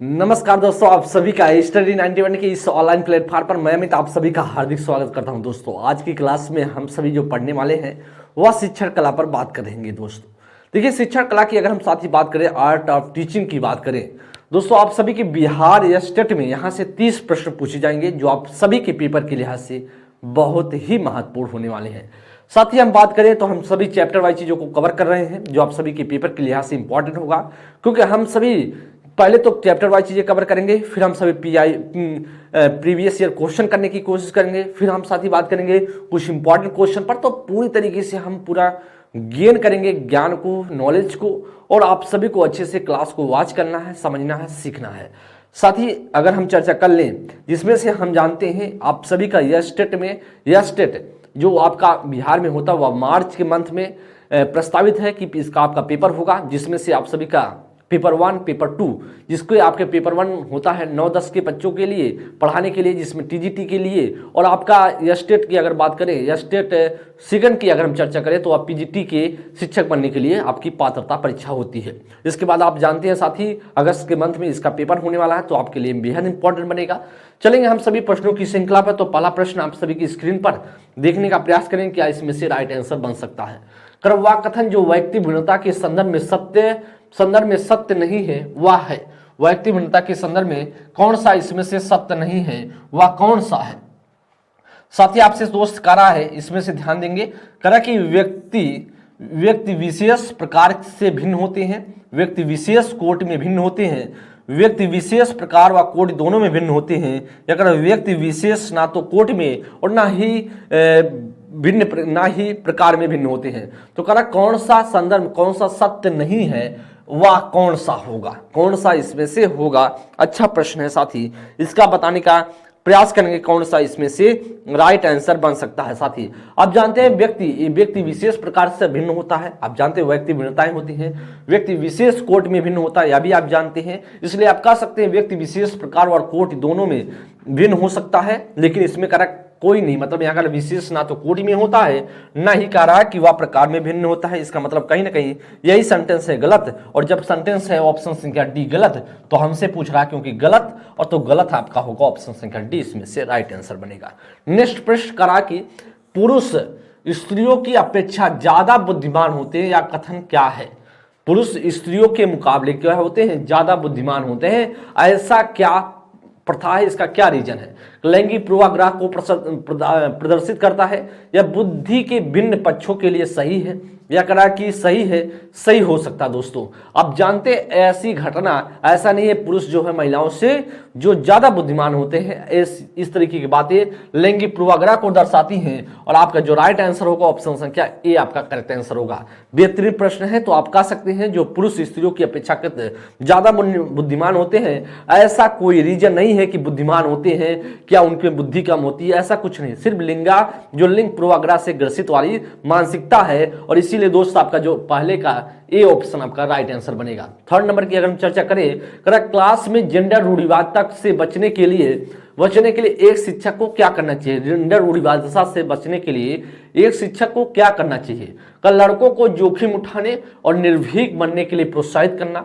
नमस्कार दोस्तों, आप सभी का स्टडी 91 के इस ऑनलाइन प्लेटफॉर्म पर मैं अमित आप सभी का हार्दिक स्वागत करता हूं। दोस्तों, आज की क्लास में हम सभी जो पढ़ने वाले हैं वह शिक्षण कला पर बात करेंगे। दोस्तों देखिए, शिक्षण कला की अगर हम साथ ही बात करें, आर्ट ऑफ टीचिंग की बात करें दोस्तों, आप सभी के बिहार या स्टेट में यहाँ से 30 प्रश्न पूछे जाएंगे जो आप सभी के पेपर के लिहाज से बहुत ही महत्वपूर्ण होने वाले हैं। साथ ही हम बात करें तो हम सभी चैप्टर वाइज चीज़ों को कवर कर रहे हैं जो आप सभी के पेपर के लिहाज से इंपॉर्टेंट होगा, क्योंकि हम सभी पहले तो चैप्टर वाइज चीज़ें कवर करेंगे, फिर हम सभी प्रीवियस ईयर क्वेश्चन करने की कोशिश करेंगे, फिर हम साथ ही बात करेंगे कुछ इंपॉर्टेंट क्वेश्चन पर। तो पूरी तरीके से हम पूरा गेन करेंगे ज्ञान को, नॉलेज को, और आप सभी को अच्छे से क्लास को वॉच करना है, समझना है, सीखना है। साथ ही अगर हम चर्चा कर लें जिसमें से हम जानते हैं आप सभी का यह स्टेट जो आपका बिहार में होता है वह मार्च के मंथ में प्रस्तावित है कि इसका आपका पेपर होगा, जिसमें से आप सभी का पेपर 1, पेपर 2, जिसको आपके पेपर 1 होता है 9-10 के बच्चों के लिए पढ़ाने के लिए, जिसमें टीजीटी के लिए, और आपका स्टेट की अगर बात करें, स्टेट सेकंड की अगर हम चर्चा करें तो आप पीजीटी के शिक्षक बनने के लिए आपकी पात्रता परीक्षा होती है। इसके बाद आप जानते हैं साथ ही अगस्त के मंथ में इसका पेपर होने वाला है, तो आपके लिए बेहद इंपॉर्टेंट बनेगा। चलेंगे हम सभी प्रश्नों की श्रृंखला पर। तो पहला प्रश्न आप सभी की स्क्रीन पर देखने का प्रयास करें, क्या इसमें से राइट आंसर बन सकता है। क्रमवार कथन जो व्यक्ति भिन्नता के संदर्भ में सत्य नहीं है वह है। व्यक्ति भिन्नता के संदर्भ में कौन सा इसमें से सत्य नहीं है, वह कौन सा है। साथ ही आपसे दोस्त कह रहा है, इसमें से ध्यान देंगे, करा कि व्यक्ति विशेष प्रकार से भिन्न होते हैं, व्यक्ति विशेष कोट में भिन्न होते हैं, व्यक्ति विशेष प्रकार व कोट दोनों में भिन्न होते हैं, या कर व्यक्ति विशेष ना तो कोट में और ना ही प्रकार में भिन्न होते हैं। तो करा कौन सा संदर्भ, कौन सा सत्य नहीं है, वह कौन सा होगा, कौन सा इसमें से होगा। अच्छा प्रश्न है, साथ ही इसका बताने का प्रयास करेंगे कौन सा इसमें से राइट आंसर बन सकता है। साथ ही आप जानते हैं व्यक्ति विशेष प्रकार से भिन्न होता है, आप जानते हैं व्यक्ति भिन्नताएं होती हैं, व्यक्ति विशेष कोट में भिन्न होता है, यह भी आप जानते हैं। इसलिए आप कह सकते हैं व्यक्ति विशेष प्रकार और कोट दोनों में भिन्न हो सकता है, लेकिन इसमें करेक्ट कोई नहीं, मतलब यहाँ का विशेष ना तो कोटि में होता है, ना ही कह रहा कि वह प्रकार में भिन्न होता है। इसका मतलब कहीं ना कहीं यही सेंटेंस है गलत, और जब सेंटेंस है ऑप्शन संख्या डी गलत, तो हमसे पूछ रहा है क्योंकि गलत, और तो गलत आपका होगा ऑप्शन संख्या डी, इसमें से राइट आंसर बनेगा। नेक्स्ट प्रश्न करा कि पुरुष स्त्रियों की अपेक्षा ज्यादा बुद्धिमान होते हैं, या कथन क्या है। पुरुष स्त्रियों के मुकाबले क्या होते हैं, ज्यादा बुद्धिमान होते हैं, ऐसा क्या प्रथा है, इसका क्या रीजन है। लैंगिक पूर्वाग्रह को प्रदर्शित करता है, या बुद्धि के भिन्न पक्षों के लिए सही है, या करा कि सही है, सही हो सकता है। दोस्तों आप जानते हैं ऐसी घटना ऐसा नहीं है, पुरुष जो है महिलाओं से जो ज्यादा बुद्धिमान होते हैं, इस तरीके की बातें लैंगिक पूर्वाग्रह को दर्शाती हैं, और आपका जो राइट आंसर होगा ऑप्शन संख्या ए आपका करेक्ट आंसर होगा। बेहतरीन प्रश्न है, तो आप कह सकते हैं जो पुरुष स्त्रियों की अपेक्षाकृत ज्यादा बुद्धिमान होते हैं, ऐसा कोई रीजन नहीं है कि बुद्धिमान होते हैं क्या उनकी बुद्धि कम होती है, ऐसा कुछ नहीं, सिर्फ लिंग पूर्वाग्रह से ग्रसित वाली मानसिकता है। और इसीलिए दोस्त आपका जो पहले का ए ऑप्शन आपका राइट आंसर बनेगा। थर्ड नंबर की अगर हम चर्चा करें, क्लास में जेंडर रूढ़िवादिता से बचने के लिए एक शिक्षक को क्या करना चाहिए। जेंडर रूढ़िवादिता से बचने के लिए एक शिक्षक को क्या करना चाहिए। लड़कों को जोखिम उठाने और निर्भीक बनने के लिए प्रोत्साहित करना,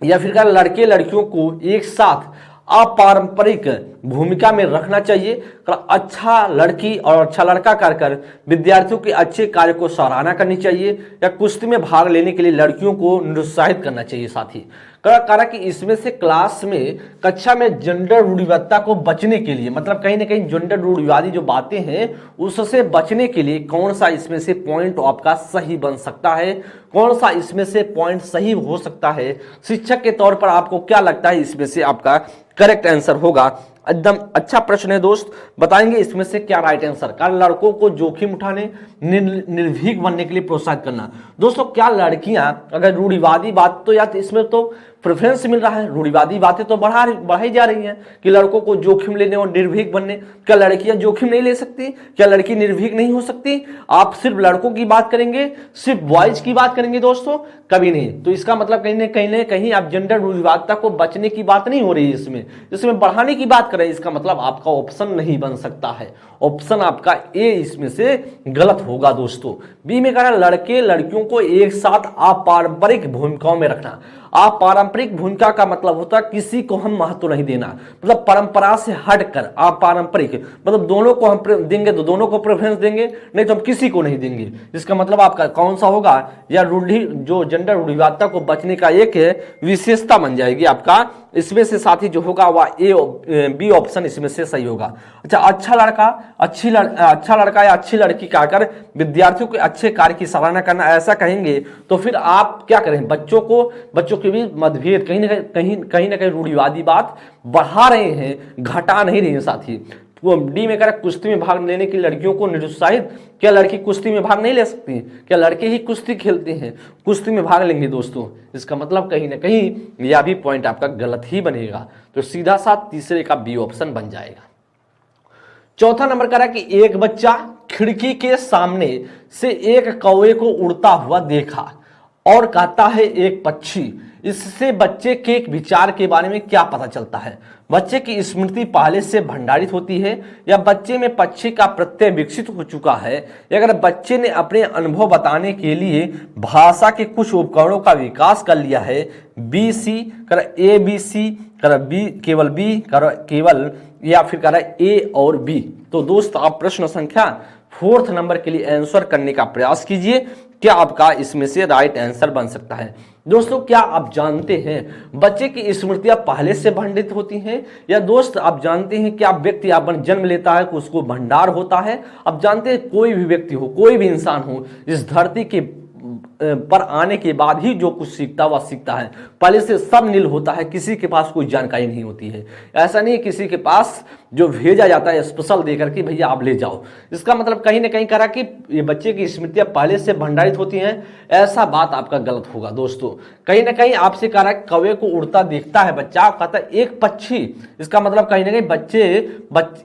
या फिर लड़के लड़कियों को एक साथ अपारंपरिक भूमिका में रखना चाहिए। अच्छा लड़की और अच्छा लड़का कर विद्यार्थियों के अच्छे कार्य को सराहना करनी चाहिए, या कुश्ती में भाग लेने के लिए लड़कियों को निरुत्साहित करना चाहिए। साथ ही कहा कि इसमें से क्लास में कक्षा में जेंडर रूढ़िवादिता को बचने के लिए, मतलब कहीं ना कहीं जेंडर रूढ़िवादी जो बातें हैं उससे बचने के लिए कौन सा इसमें से पॉइंट आपका सही बन सकता है, कौन सा इसमें से पॉइंट सही हो सकता है। शिक्षक के तौर पर आपको क्या लगता है इसमें से आपका करेक्ट आंसर होगा। एकदम अच्छा प्रश्न है दोस्त, बताएंगे इसमें से क्या राइट आंसर। का लड़कों को जोखिम उठाने, निर्भीक बनने के लिए प्रोत्साहित करना। दोस्तों क्या लड़कियां, अगर रूढ़िवादी बात, तो यार इसमें तो प्रेफरेंस मिल रहा है, रूढ़िवादी बातें तो बढ़ाई जा रही हैं कि लड़कों को जोखिम लेने और निर्भीक बनने। क्या लड़कियां जोखिम नहीं ले सकती, क्या लड़की निर्भीक नहीं हो सकती। आप सिर्फ लड़कों की बात करेंगे, सिर्फ बॉयज की बात करेंगे दोस्तों, कभी नहीं। तो इसका मतलब कहीं ना कहीं आप जेंडर रूढ़िवादिता को बचने की बात नहीं हो रही है, इसमें बढ़ाने की बात करें। इसका मतलब आपका ऑप्शन नहीं बन सकता है, ऑप्शन आपका ए इसमें से गलत होगा दोस्तों। बी में कह रहा लड़के लड़कियों को एक साथ अपारंपरिक भूमिकाओं में रखना। अपारंपरिक पारंपरिक भूमिका का मतलब होता है किसी को हम महत्व नहीं देना, मतलब परंपरा से हटकर अपारंपरिक, मतलब दोनों को हम देंगे तो दोनों को प्रेफरेंस देंगे, नहीं तो हम किसी को नहीं देंगे। इसका मतलब आपका कौन सा होगा, या रूढ़ि जो जेंडर रूढ़िवादिता को बचने का एक विशेषता बन जाएगी आपका। इसमें से साथी जो होगा वह बी ऑप्शन इसमें से सही होगा। अच्छा, अच्छा लड़का अच्छा लड़का या अच्छी लड़की कहकर विद्यार्थियों के अच्छे कार्य की सराहना करना, ऐसा कहेंगे तो फिर आप क्या करें, बच्चों के भी मतभेद कहीं ना कहीं रूढ़िवादी बात बढ़ा रहे हैं, घटा नहीं रहे हैं साथी। वो डी में करें कुश्ती में भाग लेने की लड़कियों को निरुत्साहित, क्या लड़की कुश्ती में भाग नहीं ले सकती, क्या लड़के ही कुश्ती खेलते हैं, कुश्ती में भाग लेंगे दोस्तों। इसका मतलब कहीं ना कहीं यह भी पॉइंट आपका गलत ही बनेगा, तो सीधा सा तीसरे का बी ऑप्शन बन जाएगा। चौथा नंबर करा कि एक बच्चा खिड़की के सामने से एक कौवे को उड़ता हुआ देखा और कहता है एक पक्षी। इससे बच्चे के विचार के बारे में क्या पता चलता है? बच्चे की स्मृति पहले से भंडारित होती है, या बच्चे में पक्षी का प्रत्यय विकसित हो चुका है, या अगर बच्चे ने अपने अनुभव बताने के लिए भाषा के कुछ उपकरणों का विकास कर लिया है। बी सी कर ए बी सी कर बी केवल बी कर केवल, या फिर कर ए और बी। तो दोस्त आप प्रश्न संख्या 4th नंबर के लिए आंसर करने का प्रयास कीजिए, क्या आपका इसमें से राइट आंसर बन सकता है। दोस्तों क्या आप जानते हैं बच्चे की स्मृतियां पहले से भंडारित होती हैं, या दोस्त आप जानते हैं कि आप व्यक्ति अपन जन्म लेता है उसको भंडार होता है। आप जानते हैं कोई भी व्यक्ति हो, कोई भी इंसान हो, इस धरती के पर आने के बाद ही जो कुछ सीखता वह सीखता है, पहले से सब नील होता है, किसी के पास कोई जानकारी नहीं होती है। ऐसा नहीं किसी के पास जो भेजा जाता है स्पेशल देकर कि भैया आप ले जाओ। इसका मतलब कहीं ना कहीं करा कि ये बच्चे की स्मृतियां पहले से भंडारित होती हैं, ऐसा बात आपका गलत होगा दोस्तों। कहीं ना कहीं आपसे करा कौवे को उड़ता देखता है बच्चा, कहता है एक पक्षी। इसका मतलब कहीं ना कहीं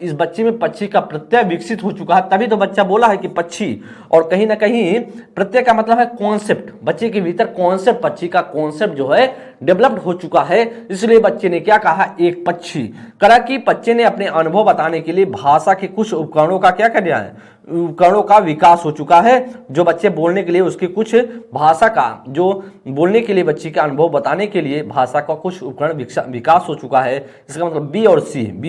इस बच्चे में पक्षी का प्रत्यय विकसित हो चुका है, तभी तो बच्चा बोला है कि पक्षी। और कहीं ना कहीं प्रत्यय का मतलब है कॉन्सेप्ट, बच्चे के भीतर कॉन्सेप्ट, पक्षी का कॉन्सेप्ट जो है डेवलप्ड हो चुका है, इसलिए बच्चे ने क्या कहा एक पक्षी। करा कि बच्चे ने अपने अनुभव बताने के लिए भाषा के कुछ उपकरणों का क्या कर दिया है, उपकरणों का विकास हो चुका है। जो बच्चे बोलने के लिए उसके कुछ भाषा का, जो बोलने के लिए बच्चे का अनुभव बताने के लिए भाषा का कुछ उपकरण विकास हो चुका है। इसका मतलब बी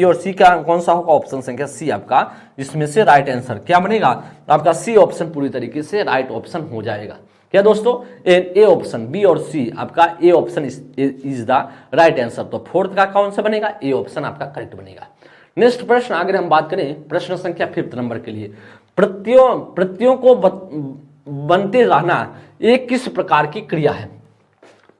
और सी का कौन सा होगा, ऑप्शन संख्या सी आपका इसमें से राइट आंसर क्या बनेगा, आपका सी ऑप्शन पूरी तरीके से राइट ऑप्शन हो जाएगा। क्या दोस्तों, ए ऑप्शन बी और सी आपका A option is the right answer. तो 4th का कौन सा बनेगा, ए ऑप्शन आपका करेक्ट बनेगा। नेक्स्ट प्रश्न अगर हम बात करें प्रश्न संख्या 5th नंबर के लिए, प्रत्ययों को बनते रहना एक किस प्रकार की क्रिया है?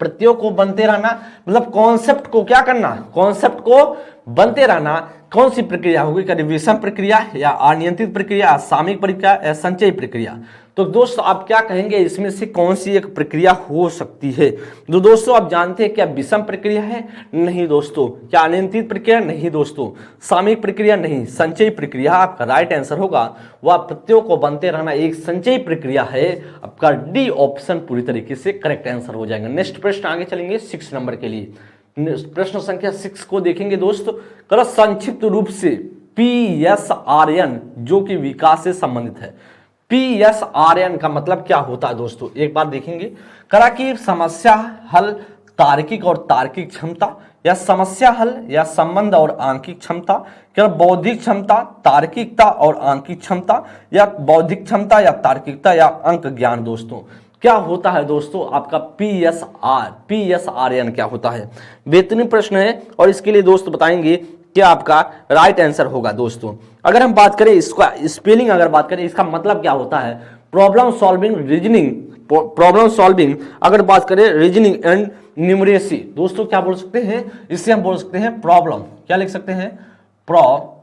प्रत्ययों को बनते रहना मतलब कॉन्सेप्ट को क्या करना, कॉन्सेप्ट को बनते रहना कौन सी प्रक्रिया होगी, कभी विषम प्रक्रिया या अनियंत्रित प्रक्रिया, सामयिक प्रक्रिया या संचयी प्रक्रिया? तो दोस्तों आप क्या कहेंगे इसमें से कौन सी एक प्रक्रिया हो सकती है? तो दोस्तों आप जानते हैं क्या विषम प्रक्रिया है? नहीं दोस्तों। क्या अनियंत्रित प्रक्रिया? नहीं दोस्तों। सामयिक प्रक्रिया? नहीं। संचयी प्रक्रिया आपका राइट आंसर होगा, वह प्रत्ययों को बनते रहना एक संचयी प्रक्रिया है। आपका डी ऑप्शन पूरी तरीके से करेक्ट आंसर हो जाएगा। नेक्स्ट प्रश्न आगे चलेंगे 6 नंबर के लिए। प्रश्न संख्या 6 को देखेंगे दोस्तों। करो संक्षिप्त रूप से PSRN जो कि विकास से संबंधित है। PSRN का मतलब क्या होता है दोस्तों, एक बार देखेंगे। करा कि समस्या हल, तार्किक और तार्किक क्षमता, या समस्या हल या संबंध और आंकिक क्षमता, क्या बौद्धिक क्षमता, तार्किकता और आंकिक क्षमता, या बौद्धिक क्षमता या तार्किकता या अंक ज्ञान। दोस्तों क्या होता है दोस्तों आपका PSRN क्या होता है? बेहतरीन प्रश्न है और इसके लिए दोस्त बताएंगे क्या आपका राइट आंसर होगा। दोस्तों अगर हम बात करें इसका स्पेलिंग, अगर बात करें इसका मतलब क्या होता है, problem solving reasoning, problem solving अगर बात करें रीजनिंग एंड न्यूमरेसी। दोस्तों क्या बोल सकते हैं इससे, हम बोल सकते हैं प्रॉब्लम, क्या लिख सकते हैं, प्रॉब्लम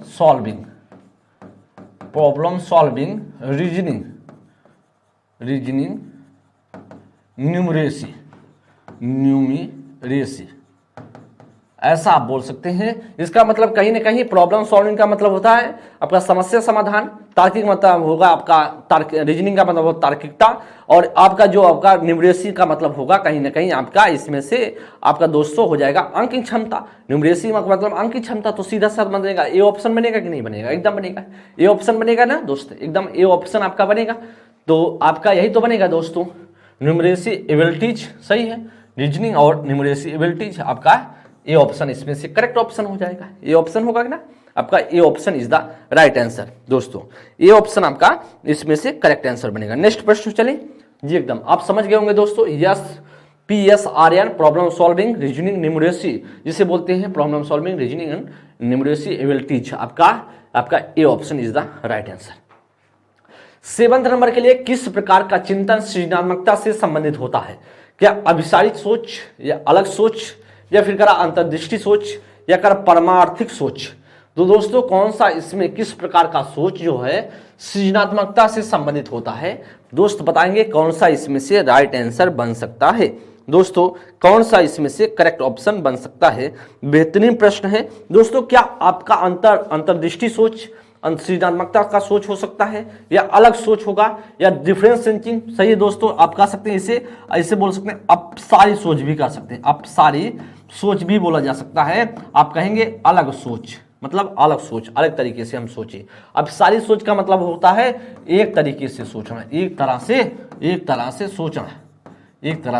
सॉल्विंग रीजनिंग न्यूमरेसी, ऐसा आप बोल सकते हैं। इसका मतलब कहीं ना कहीं प्रॉब्लम सॉल्विंग का मतलब होता है आपका समस्या समाधान, तार्किक मतलब होगा आपका रीजनिंग का मतलब होगा तार्किकता, और आपका जो आपका न्यूमरेसी का मतलब होगा कहीं ना कहीं आपका इसमें से आपका दोस्तों हो जाएगा अंकित क्षमता। न्यूमरेसी का मतलब अंकित क्षमता, तो सीधा साधा बनेगा ए ऑप्शन बनेगा कि नहीं बनेगा, एकदम बनेगा ए ऑप्शन बनेगा ना दोस्त, एकदम ए ऑप्शन आपका बनेगा। तो आपका यही तो बनेगा दोस्तों। न्यूमरेसी एबिलिटीज सही है, रीजनिंग और न्यूमरेसी एबिलिटीज आपका ए ऑप्शन इसमें से करेक्ट ऑप्शन हो जाएगा। ए ऑप्शन होगा ना आपका, A option is the right answer दोस्तों, ए ऑप्शन आपका इसमें से करेक्ट आंसर बनेगा। नेक्स्ट प्रश्न चले जी, एकदम आप समझ गए होंगे दोस्तों। Yes PSRN problem solving reasoning numeracy, जिसे बोलते हैं problem solving reasoning and numeracy abilities, आपका A option is the right answer. 7वें नंबर के लिए किस प्रकार का चिंतन सृजनात्मकता से संबंधित होता है? क्या अभिसारित सोच या अलग सोच या फिर करा अंतर्दृष्टि सोच या कर परमार्थिक सोच? तो दोस्तों कौन सा इसमें किस प्रकार का सोच जो है सृजनात्मकता से संबंधित होता है, दोस्त बताएंगे कौन सा इसमें से राइट आंसर बन सकता है। दोस्तों कौन सा इसमें से करेक्ट ऑप्शन बन सकता है? बेहतरीन प्रश्न है दोस्तों। क्या आपका अंतर्दृष्टि सोच सृजनात्मकता का सोच हो सकता है, या अलग सोच होगा, या डिफरेंस थिंकिंग? सही है दोस्तों, आप कह सकते हैं इसे ऐसे बोल सकते हैं, अपसारी सोच भी कह सकते हैं, अपसारी सोच भी बोला जा सकता है। आप कहेंगे अलग सोच, मतलब अलग सोच, अलग तरीके से हम सोचें। अब सारी सोच का मतलब होता है एक तरीके से सोचना, एक तरह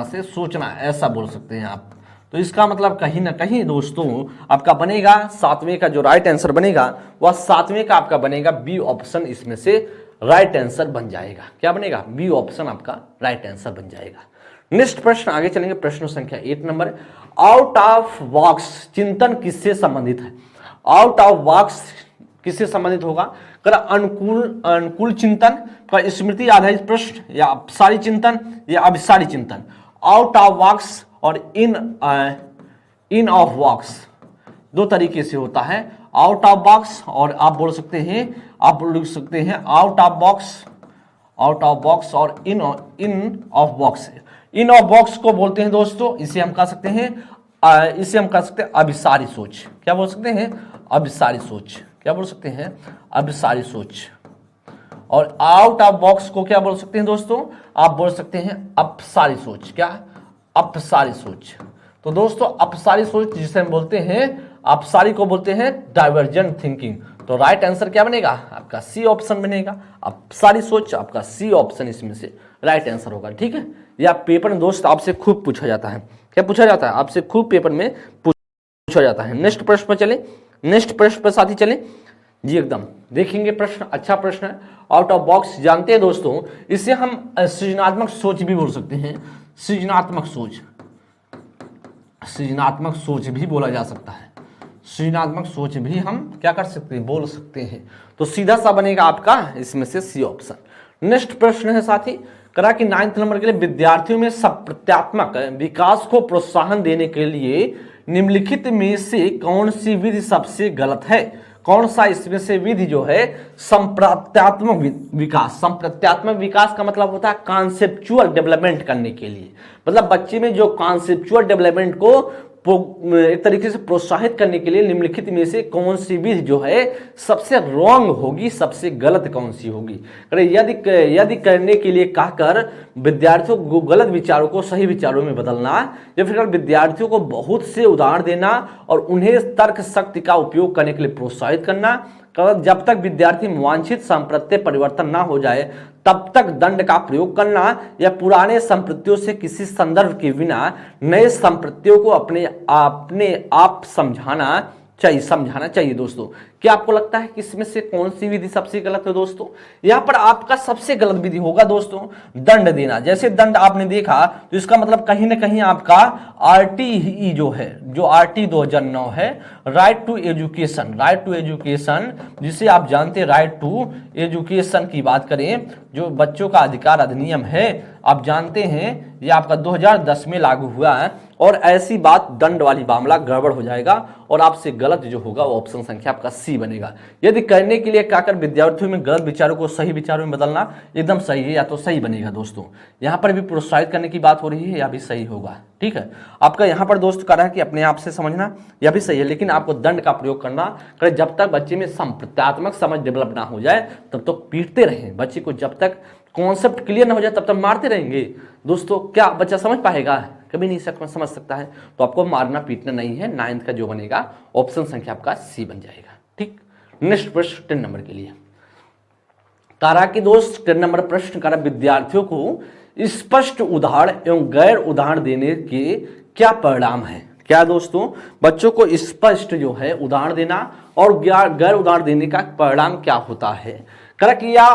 से सोचना, ऐसा बोल सकते हैं आप। तो इसका मतलब कहीं ना कहीं दोस्तों आपका बनेगा 7वें का जो राइट आंसर बनेगा वह 7वें का आपका बनेगा बी ऑप्शन, इसमें से राइट आंसर बन जाएगा। क्या बनेगा? बी ऑप्शन आपका राइट आंसर बन जाएगा। नेक्स्ट प्रश्न आगे चलेंगे, प्रश्न संख्या 8 नंबर। आउट ऑफ बॉक्स चिंतन किससे संबंधित है? आउट ऑफ बॉक्स किससे संबंधित होगा? कर अनुकूल चिंतन, का स्मृति आधारित प्रश्न, या अपसारी चिंतन, या अभिसारी चिंतन? आउट ऑफ बॉक्स और इन ऑफ बॉक्स दो तरीके से होता है। आउट ऑफ बॉक्स और आप बोल सकते हैं, आप लिख सकते हैं आउट ऑफ बॉक्स और in of box. In of box को बोलते हैं दोस्तों, इसे हम कह सकते हैं अभिसारी सोच। क्या बोल सकते हैं? अभिसारी सोच। क्या बोल सकते हैं? अभिसारी सोच। और आउट ऑफ बॉक्स को क्या बोल सकते हैं दोस्तों? आप बोल सकते हैं अपसारी सोच। क्या? अपसारी सोच। तो दोस्तों अपसारी सोच जिसे हम बोलते हैं, अपसारी को बोलते हैं डाइवर्जेंट थिंकिंग। तो राइट आंसर क्या बनेगा? आपका सी ऑप्शन बनेगा। अपसारी सोच आपका सी ऑप्शन इसमें से राइट आंसर होगा। ठीक है, या पेपर में दोस्त आपसे खूब पूछा जाता है। क्या पूछा जाता है? आपसे खूब पेपर में पूछा जाता है। नेक्स्ट प्रश्न पर चले, नेक्स्ट प्रश्न पर साथी चले जी, एकदम देखेंगे प्रश्न, अच्छा प्रश्न है। आउट ऑफ बॉक्स जानते हैं दोस्तों, इसे हम सृजनात्मक सोच भी बोल सकते हैं। सृजनात्मक सोच भी बोला जा सकता है। सृजनात्मक सोच भी हम क्या कर सकते हैं? बोल सकते हैं। तो सीधा सा बनेगा आपका इसमें से सी ऑप्शन। नेक्स्ट प्रश्न है साथी, करा कि 9th नंबर के लिए विद्यार्थियों में संप्रत्यात्मक विकास को प्रोत्साहन देने के लिए निम्नलिखित में से कौन सी विधि सबसे गलत है? कौन सा इसमें से विधि जो है संप्रत्यात्मक विकास? संप्रत्यात्मक विकास का मतलब होता है कॉन्सेप्चुअल डेवलपमेंट करने के लिए, मतलब बच्चे में जो कॉन्सेप्चुअल डेवलपमेंट को एक तरीके से प्रोत्साहित करने के लिए निम्नलिखित में से कौन सी विधि जो है सबसे रॉन्ग होगी, सबसे गलत कौन सी होगी? यदि करने के लिए कहकर विद्यार्थियों को गलत विचारों को सही विचारों में बदलना, या फिर विद्यार्थियों को बहुत से उदाहरण देना और उन्हें तर्क शक्ति का उपयोग करने के लिए प्रोत्साहित करना, जब तक विद्यार्थी वांछित संप्रत्य परिवर्तन ना हो जाए तब तक दंड का प्रयोग करना, या पुराने संप्रत्यों से किसी संदर्भ के बिना नए संप्रत्यों को अपने आप समझाना चाहिए। दोस्तों क्या आपको लगता है कि इसमें से कौन सी विधि सबसे गलत है? दोस्तों यहाँ पर आपका सबसे गलत विधि होगा दोस्तों दंड देना। जैसे दंड आपने देखा तो इसका मतलब कहीं ना कहीं आपका RTE जो है, जो RT 2009 है, राइट टू एजुकेशन, जिसे आप जानते हैं राइट टू एजुकेशन की बात करें, जो बच्चों का अधिकार अधिनियम है, आप जानते हैं ये आपका 2010 में लागू हुआ है। और ऐसी बात दंड वाली मामला गड़बड़ हो जाएगा और आपसे गलत जो होगा वो ऑप्शन संख्या आपका सी बनेगा। यदि करने के लिए कहकर विद्यार्थियों में गलत विचारों को सही विचारों में बदलना एकदम सही है, या तो सही बनेगा दोस्तों। यहाँ पर भी प्रोत्साहित करने की बात हो रही है, या भी सही होगा। ठीक है, आपका यहाँ पर दोस्त कह रहा है कि अपने आप से समझना, यह भी सही है, लेकिन आपको दंड का प्रयोग करना करे जब तक बच्चे में संप्रत्यात्मक समझ डेवलप ना हो जाए तब तक पीटते रहें बच्चे को, जब तक कॉन्सेप्ट क्लियर ना हो जाए तब तक मारते रहेंगे। दोस्तों क्या बच्चा समझ पाएगा? कभी नहीं समझ सकता है। तो आपको मारना पीटना नहीं है। 9th का जो बनेगा ऑप्शन संख्या आपका सी बन जाएगा। ठीक, नेक्स्ट प्रश्न 10 नंबर के लिए। तारा की दोस्त 10 नंबर प्रश्न करा, विद्यार्थियों को स्पष्ट उदाहरण एवं गैर उदाहरण देने के क्या परिणाम है? क्या दोस्तों, बच्चों को स्पष्ट जो है उदाहरण देना और गैर उदाहरण देने का परिणाम क्या होता है? करेक्ट, या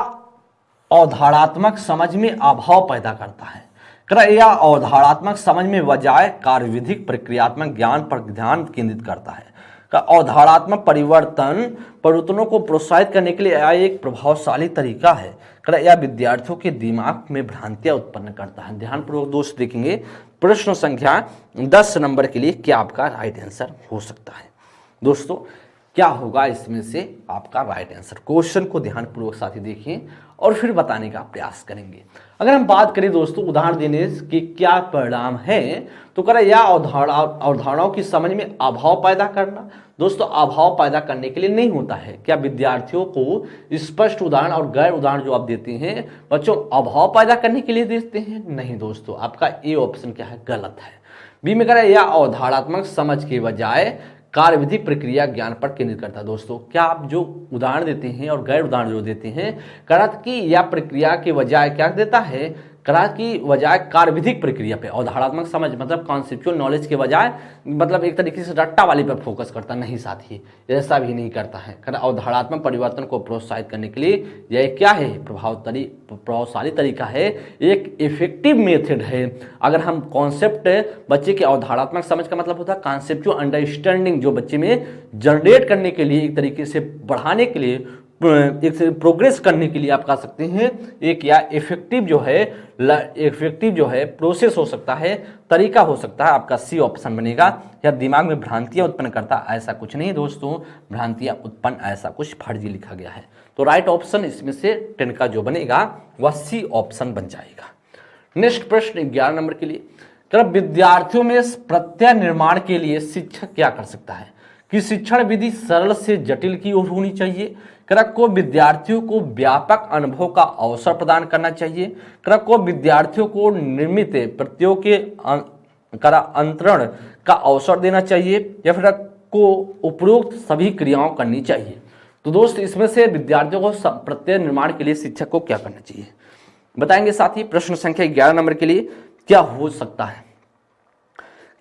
अवधारणात्मक समझ में अभाव पैदा करता है। करेक्ट, या अवधारणात्मक समझ में बजाय कार्यविधिक प्रक्रियात्मक ज्ञान पर ध्यान केंद्रित करता है। अवधारणात्मक परिवर्तनों को प्रोत्साहित करने के लिए यह एक प्रभावशाली तरीका है। यह विद्यार्थियों के दिमाग में भ्रांतियां उत्पन्न करता है। ध्यानपूर्वक दोस्त देखेंगे प्रश्न संख्या 10 नंबर के लिए क्या आपका राइट आंसर हो सकता है। दोस्तों क्या होगा इसमें से आपका राइट आंसर? क्वेश्चन को ध्यानपूर्वक साथी देखिए और फिर बताने का प्रयास करेंगे। अगर हम बात करें दोस्तों उदाहरण देने के क्या परिणाम है, तो करें या अवधारणाओं की समझ में अभाव पैदा करना। दोस्तों अभाव पैदा करने के लिए नहीं होता है। क्या विद्यार्थियों को स्पष्ट उदाहरण और गैर उदाहरण जो आप देते हैं बच्चों अभाव पैदा करने के लिए देते हैं? नहीं दोस्तों, आपका ए ऑप्शन क्या है? गलत है। बी में करें या अवधारणात्मक समझ के बजाय कार्यविधि प्रक्रिया ज्ञान पर केंद्रित करता है। दोस्तों क्या आप जो उदाहरण देते हैं और गैर उदाहरण जो देते हैं करात की या प्रक्रिया के बजाय क्या देता है? करार की बजाय कार्यविधिक प्रक्रिया पे, अवधारणात्मक समझ मतलब कॉन्सेप्चुअल नॉलेज के बजाय मतलब एक तरीके से रट्टा वाली पर फोकस करता नहीं साथी, ऐसा भी नहीं करता है। अवधारणात्मक परिवर्तन को प्रोत्साहित करने के लिए यह क्या है? प्रभावशाली तरीका है, एक इफेक्टिव मेथड है। अगर हम कॉन्सेप्ट बच्चे के अवधारणात्मक समझ का मतलब होता है कॉन्सेप्चुअल अंडरस्टैंडिंग जो बच्चे में जनरेट करने के लिए एक तरीके से बढ़ाने के लिए एक प्रोग्रेस करने के लिए आप कह सकते हैं एक या इफेक्टिव जो है प्रोसेस हो सकता है, तरीका हो सकता है। आपका सी ऑप्शन बनेगा। या दिमाग में भ्रांतियां उत्पन्न करता, ऐसा कुछ नहीं दोस्तों, भ्रांतियां उत्पन्न ऐसा कुछ फर्जी लिखा गया है। तो राइट ऑप्शन इसमें से 10 का जो बनेगा वह सी ऑप्शन बन जाएगा। नेक्स्ट प्रश्न 11 नंबर के लिए, विद्यार्थियों में प्रत्यय निर्माण के लिए शिक्षक क्या कर सकता है? कि शिक्षण विधि सरल से जटिल की ओर होनी चाहिए। क्रक को विद्यार्थियों को व्यापक अनुभव का अवसर प्रदान करना चाहिए। क्रक को विद्यार्थियों को निर्मित प्रत्ययों के अंतरण का अवसर देना चाहिए, या फिर को उपरोक्त सभी क्रियाओं करनी चाहिए। तो दोस्त इसमें से विद्यार्थियों को प्रत्यय निर्माण के लिए शिक्षक को क्या करना चाहिए बताएंगे साथी। प्रश्न संख्या 11 नंबर के लिए क्या हो सकता है?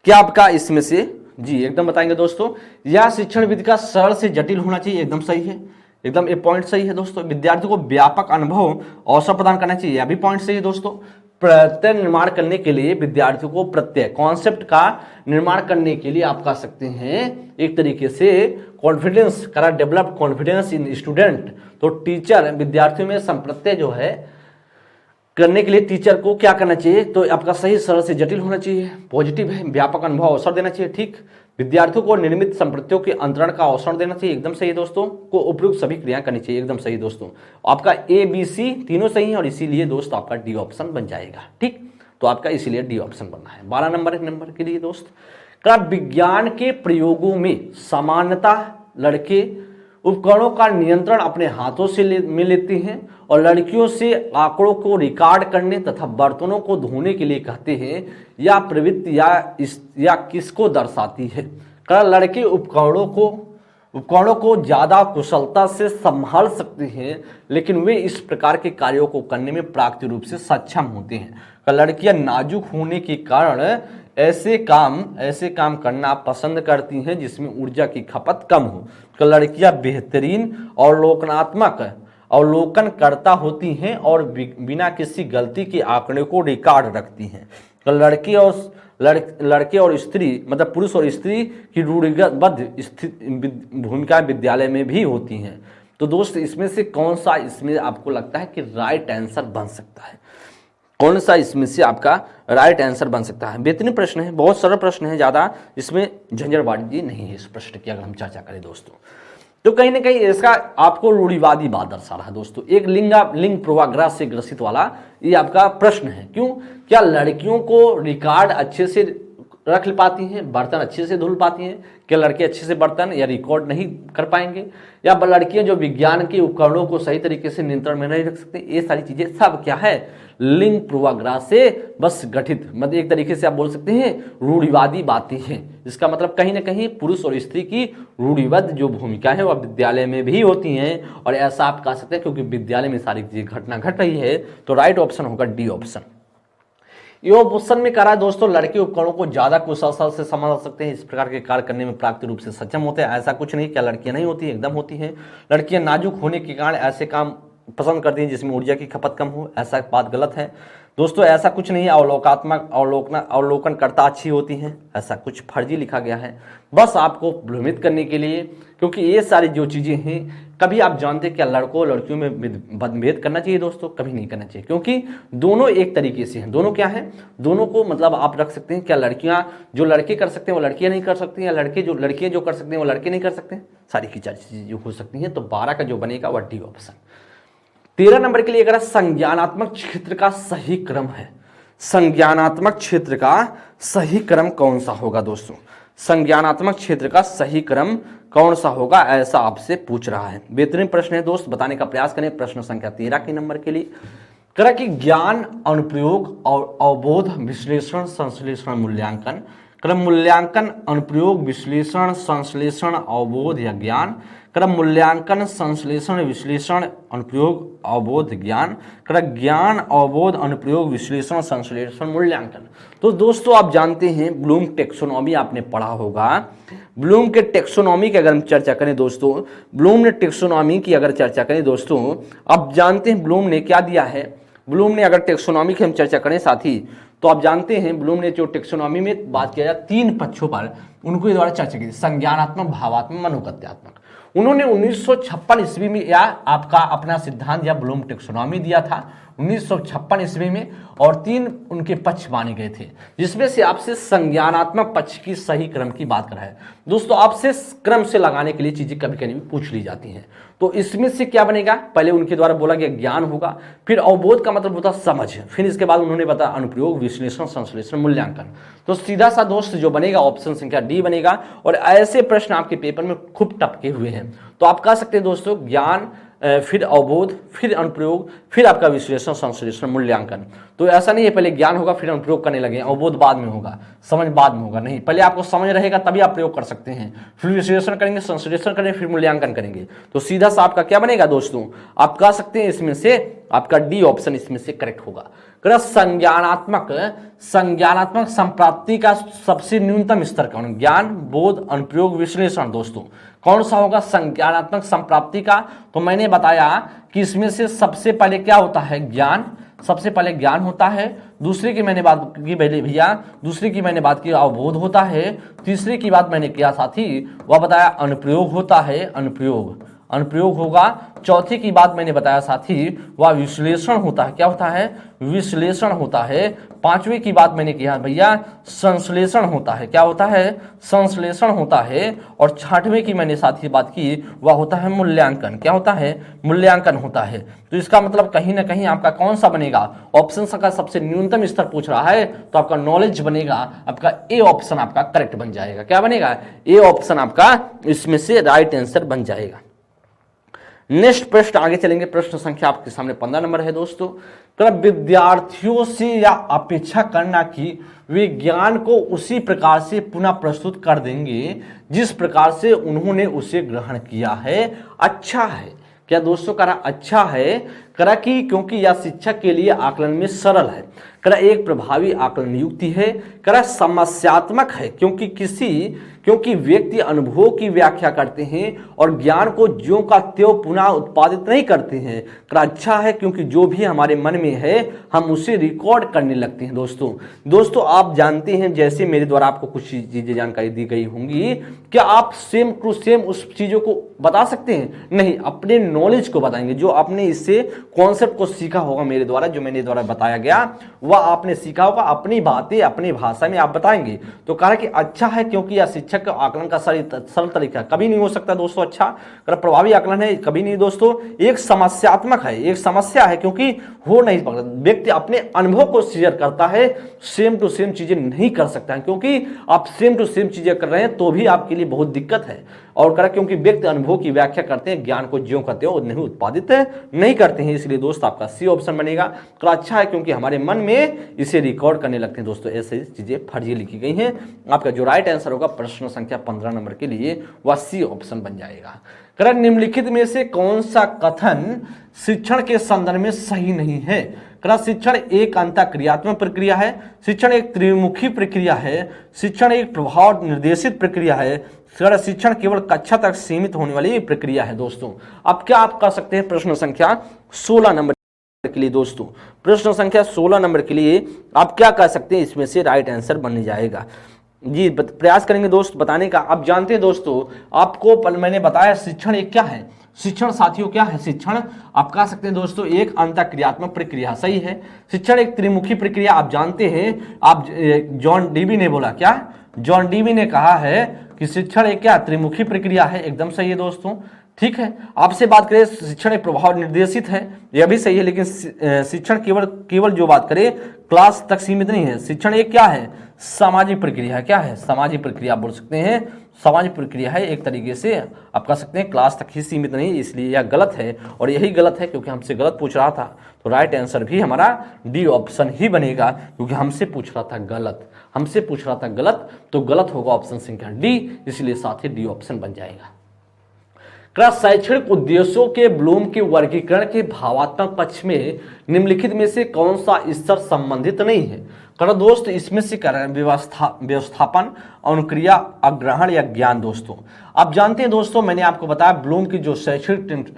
क्या आपका इसमें से जी एकदम बताएंगे दोस्तों। यह शिक्षण विधि का सरल से जटिल होना चाहिए, एकदम सही है, एकदम ये पॉइंट सही है दोस्तों। विद्यार्थियों को व्यापक अनुभव अवसर प्रदान करना चाहिए, यह भी पॉइंट सही है दोस्तों। प्रत्यय निर्माण करने के लिए विद्यार्थियों को प्रत्यय कॉन्सेप्ट का निर्माण करने के लिए आप कह सकते हैं एक तरीके से कॉन्फिडेंस करा, डेवलप कॉन्फिडेंस इन स्टूडेंट। तो टीचर विद्यार्थियों में संप्रत्यय जो है करने के लिए टीचर को क्या करना चाहिए? तो आपका सही सरल से जटिल होना चाहिए, पॉजिटिव है, व्यापक अनुभव अवसर देना चाहिए, ठीक। विद्यार्थियों को निर्मित संप्रत्ययों के अंतरण का अवसर देना चाहिए, एकदम सही दोस्तों। को उपयुक्त सभी क्रियाएं करनी चाहिए, एकदम सही दोस्तों। आपका ए बी सी तीनों सही है और इसीलिए दोस्त आपका डी ऑप्शन बन जाएगा, ठीक। तो आपका इसीलिए डी ऑप्शन बनना है। 12 नंबर के लिए दोस्त, विज्ञान के प्रयोगों में सामान्यता लड़के उपकरणों का नियंत्रण अपने हाथों से लेते हैं और लड़कियों से आंकड़ों को रिकॉर्ड करने तथा बर्तनों को धोने के लिए कहते हैं। या प्रवृत्ति या किसको दर्शाती है? लड़के उपकरणों को ज्यादा कुशलता से संभाल सकते हैं, लेकिन वे इस प्रकार के कार्यों को करने में प्राकृतिक रूप से सक्षम होते हैं। लड़कियां नाजुक होने के कारण ऐसे काम करना पसंद करती हैं जिसमें ऊर्जा की खपत कम हो। तो लड़कियां बेहतरीन और अवलोकन करता होती हैं और बिना किसी गलती के आंकड़े को रिकॉर्ड रखती हैं। तो लड़के और स्त्री मतलब पुरुष और स्त्री की रूढ़िबद्ध भूमिका विद्यालय में भी होती हैं। तो दोस्त इसमें से कौन सा इसमें आपको लगता है कि राइट आंसर बन सकता है? कौन सा इसमें से आपका राइट आंसर बन सकता है? बेहतरीन प्रश्न है, बहुत सरल प्रश्न है, ज्यादा इसमें झंझटबाजी नहीं है इस प्रश्न की। अगर हम चर्चा करें दोस्तों तो कहीं ना कहीं इसका आपको रूढ़िवादी बात दर्शा रहा है दोस्तों। एक लिंग पूर्वाग्रह से ग्रसित वाला ये आपका प्रश्न है। क्यों? क्या लड़कियों को रिकॉर्ड अच्छे से रख पाती हैं, बर्तन अच्छे से धुल पाती हैं? क्या लड़के अच्छे से बर्तन या रिकॉर्ड नहीं कर पाएंगे? या लड़कियां जो विज्ञान के उपकरणों को सही तरीके से नियंत्रण में नहीं रख सकते? ये सारी चीजें सब क्या है? लिंग पूर्वाग्रह से बस गठित, मतलब एक तरीके से आप बोल सकते हैं रूढ़िवादी बातें हैं। इसका मतलब कहीं ना कहीं पुरुष और स्त्री की रूढ़िबद्ध जो भूमिका है वह विद्यालय में भी होती हैं, और ऐसा आप कह सकते हैं क्योंकि विद्यालय में सारी चीजें घटना घट रही है। तो राइट ऑप्शन होगा डी ऑप्शन। ये ऑप्शन में करा है दोस्तों, लड़के उपकरणों को ज्यादा कुशलता से समझ सकते हैं, इस प्रकार के कार्य करने में प्राप्त रूप से सक्षम होते हैं। ऐसा कुछ नहीं, क्या लड़कियां नहीं होती, एकदम होती हैं। लड़कियां नाजुक होने के कारण ऐसे काम पसंद करती हैं जिसमें ऊर्जा की खपत कम हो, ऐसा बात गलत है दोस्तों। ऐसा कुछ नहीं है। अवलोकात्मक अवलोकनकर्ता अच्छी होती हैं, ऐसा कुछ फर्जी लिखा गया है बस आपको भ्रमित करने के लिए, क्योंकि ये सारी जो चीजें हैं कभी आप जानते हैं क्या लड़कों और लड़कियों में भेद करना चाहिए दोस्तों, कभी नहीं करना चाहिए, क्योंकि दोनों एक तरीके से हैं। दोनों क्या है, दोनों को मतलब आप रख सकते हैं, क्या लड़कियां जो लड़के कर सकते हैं वो लड़कियां नहीं कर सकती, या लड़कियां जो कर सकते हैं वो लड़के नहीं कर सकते, सारी की सारी चीजें जो हो सकती हैं। तो 12 का जो बनेगा वह डी ऑप्शन। 13 नंबर के लिए अगर संज्ञानात्मक क्षेत्र का सही क्रम है, संज्ञानात्मक क्षेत्र का सही क्रम कौन सा होगा दोस्तों, संज्ञानात्मक क्षेत्र का सही क्रम कौन सा होगा, ऐसा आपसे पूछ रहा है। बेहतरीन प्रश्न है दोस्त, बताने का प्रयास करें। प्रश्न संख्या 13 के नंबर के लिए करा कि ज्ञान अनुप्रयोग और अवबोध विश्लेषण संश्लेषण मूल्यांकन, क्रम मूल्यांकन अनुप्रयोग विश्लेषण संश्लेषण अवबोध या ज्ञान, क्रम मूल्यांकन संश्लेषण विश्लेषण अनुप्रयोग अवबोध ज्ञान, क्रम ज्ञान अवबोध अनुप्रयोग विश्लेषण संश्लेषण मूल्यांकन। तो दोस्तों आप जानते हैं ब्लूम टेक्सोनॉमी आपने पढ़ा होगा। ब्लूम के टेक्सोनॉमी की अगर हम चर्चा करें दोस्तों, ब्लूम ने टेक्सोनॉमी की अगर चर्चा करें दोस्तों, आप जानते हैं ब्लूम ने क्या दिया है। ब्लूम ने अगर टेक्सोनॉमी की हम चर्चा करें साथी, तो आप जानते हैं ब्लूम ने जो टेक्सोनॉमी में बात किया जाए 3 पक्षों पर, उनको द्वारा चर्चा की, संज्ञानात्मक, भावात्मक, मनोगत्यात्मक। उन्होंने 1956 ईस्वी में या आपका अपना सिद्धांत या ब्लूम टेक्सोनॉमी दिया था 1956 ईस्वी में, और 3 उनके पक्ष माने गए थे, जिसमें से आपसे संज्ञानात्मक पक्ष की सही क्रम की बात करा है दोस्तों। आपसे क्रम से लगाने के लिए चीजें कभी कभी पूछ ली जाती हैं। तो इसमें से क्या बनेगा, पहले उनके द्वारा बोला गया ज्ञान होगा, फिर अवबोध का मतलब होता समझ, फिर इसके बाद उन्होंने बताया अनुप्रयोग विश्लेषण संश्लेषण मूल्यांकन। तो सीधा सा दोस्त जो बनेगा ऑप्शन संख्या डी बनेगा। और ऐसे प्रश्न आपके पेपर में खूब टपके हुए हैं, तो आप कह सकते हैं दोस्तों ज्ञान, फिर अवबोध, फिर अनुप्रयोग, फिर आपका विश्लेषण संश्लेषण मूल्यांकन। तो ऐसा नहीं है पहले ज्ञान होगा फिर अनुप्रयोग करने लगे, अवबोध बाद में होगा, समझ बाद में होगा, नहीं, पहले आपको समझ रहेगा तभी आप प्रयोग कर सकते हैं, फिर विश्लेषण करेंगे, संश्लेषण करेंगे, फिर मूल्यांकन करेंगे। तो सीधा सा आपका क्या बनेगा दोस्तों, आप कह सकते हैं इसमें से आपका डी ऑप्शन इसमें से करेक्ट होगा। संज्ञानात्मक संप्राप्ति का सबसे न्यूनतम स्तर कौन, ज्ञान, बोध, अनुप्रयोग, विश्लेषण दोस्तों कौन सा होगा संज्ञानात्मक संप्राप्ति का। तो मैंने बताया कि इसमें से सबसे पहले क्या होता है, ज्ञान, सबसे पहले ज्ञान होता है, दूसरे की मैंने बात की भैया, दूसरी की मैंने बात की अवबोध होता है, तीसरी की बात मैंने किया साथी वह बताया अनुप्रयोग होता है, अनुप्रयोग होगा, चौथी की बात मैंने बताया साथी वह विश्लेषण होता है, क्या होता है, विश्लेषण होता है, पांचवी की बात मैंने किया भैया संश्लेषण होता है, क्या होता है, संश्लेषण होता है, और छठवीं की मैंने साथी बात की वह होता है मूल्यांकन, क्या होता है, मूल्यांकन होता है। तो इसका मतलब कहीं ना कहीं आपका कौन सा बनेगा, ऑप्शन का सबसे न्यूनतम स्तर पूछ रहा है, तो आपका नॉलेज बनेगा, आपका ए ऑप्शन आपका करेक्ट बन जाएगा, क्या बनेगा, ए ऑप्शन आपका इसमें से राइट आंसर बन जाएगा। नेक्स्ट प्रश्न आगे चलेंगे, प्रश्न संख्या आपके सामने 15 नंबर है दोस्तों। विद्यार्थियों से या अपेक्षा करना कि वे ज्ञान को उसी प्रकार से पुनः प्रस्तुत कर देंगे जिस प्रकार से उन्होंने उसे ग्रहण किया है, अच्छा है क्या दोस्तों, करा अच्छा है, करा कि क्योंकि यह शिक्षक के लिए आकलन में सरल है, करा एक प्रभावी आकलन युक्ति है, करा समस्यात्मक है क्योंकि व्यक्ति अनुभव की व्याख्या करते हैं और ज्ञान को ज्यों का त्यों पुनः उत्पादित नहीं करते हैं, करा अच्छा है क्योंकि जो भी हमारे मन में है हम उसे रिकॉर्ड करने लगते हैं। दोस्तों आप जानते हैं जैसे मेरे द्वारा आपको कुछ चीजें जानकारी दी गई होंगी, क्या आप सेम टू सेम उस चीजों को बता सकते हैं, नहीं, अपने नॉलेज को बताएंगे, जो आपने इससे कॉन्सेप्ट को सीखा होगा मेरे द्वारा, जो मैंने द्वारा बताया गया वह आपने सीखा होगा, अपनी बातें अपनी भाषा में आप बताएंगे। तो कहा कि अच्छा है क्योंकि यह शिक्षक के आकलन का सरल तरीका कभी नहीं हो सकता दोस्तों, अच्छा प्रभावी आकलन है कभी नहीं दोस्तों, एक समस्यात्मक है, एक समस्या है क्योंकि हो नहीं सकता, व्यक्ति अपने अनुभव को शेयर करता है, सेम टू सेम चीजें नहीं कर सकता है, क्योंकि आप सेम टू सेम चीजें कर रहे हैं तो भी आपके लिए बहुत दिक्कत है। और करा क्योंकि व्यक्ति अनुभव की व्याख्या करते हैं, ज्ञान को ज्यों करते हो नहीं उत्पादित नहीं करते हैं, इसलिए दोस्त आपका सी ऑप्शन बनेगा। तो अच्छा है क्योंकि हमारे मन में इसे रिकॉर्ड करने लगते हैं दोस्तों, ऐसे चीजें फर्जी लिखी गई हैं। आपका जो राइट आंसर होगा प्रश्न संख्या 15 नंबर के लिए वह सी ऑप्शन बन जाएगा। करण निम्नलिखित में से कौन सा कथन शिक्षण के संदर्भ में सही नहीं है, करा शिक्षण एक अंतःक्रियात्मक प्रक्रिया है, शिक्षण एक त्रिमुखी प्रक्रिया है, शिक्षण एक प्रभाव निर्देशित प्रक्रिया है, शिक्षण केवल कक्षा तक सीमित होने वाली प्रक्रिया है। दोस्तों अब क्या आप कर सकते हैं प्रश्न संख्या 16 नंबर के लिए, दोस्तों प्रश्न संख्या 16 नंबर के लिए आप क्या कर सकते हैं, इसमें से राइट आंसर बन जाएगा जी। प्रयास करेंगे दोस्त बताने का। आप जानते हैं दोस्तों, आपको मैंने बताया शिक्षण एक क्या है, शिक्षण साथियों क्या है, शिक्षण आप कह सकते हैं दोस्तों एक अंतःक्रियात्मक प्रक्रिया, सही है। शिक्षण एक त्रिमुखी प्रक्रिया आप जानते हैं, आप जॉन डीवी ने बोला, क्या जॉन डीवी ने कहा है कि शिक्षण एक क्या त्रिमुखी प्रक्रिया है, एकदम सही है दोस्तों, ठीक है। आपसे बात करें शिक्षण एक प्रभाव निर्देशित है, यह भी सही है, लेकिन शिक्षण केवल जो बात करें क्लास तक सीमित नहीं है। शिक्षण एक क्या है, सामाजिक प्रक्रिया, क्या है, सामाजिक प्रक्रिया बोल सकते हैं, सामाजिक प्रक्रिया है एक तरीके से आप कह सकते हैं, क्लास तक ही सीमित नहीं, इसलिए यह गलत है और यही गलत है क्योंकि हमसे गलत पूछ रहा था। तो राइट आंसर भी हमारा डी ऑप्शन ही बनेगा, क्योंकि हमसे पूछ रहा था गलत, हमसे पूछ रहा था गलत, तो गलत होगा ऑप्शन संख्या डी, इसलिए साथ ही डी ऑप्शन बन जाएगा। शैक्षणिक उद्देश्यों के ब्लूम के वर्गीकरण के भावात्मक पक्ष में निम्नलिखित में से कौन सा स्तर संबंधित नहीं है। करो दोस्त इसमें से करें व्यवस्थापन, अनुक्रिया, अग्रहण या ज्ञान। दोस्तों आप जानते हैं दोस्तों, मैंने आपको बताया ब्लूम की जो शैक्षणिक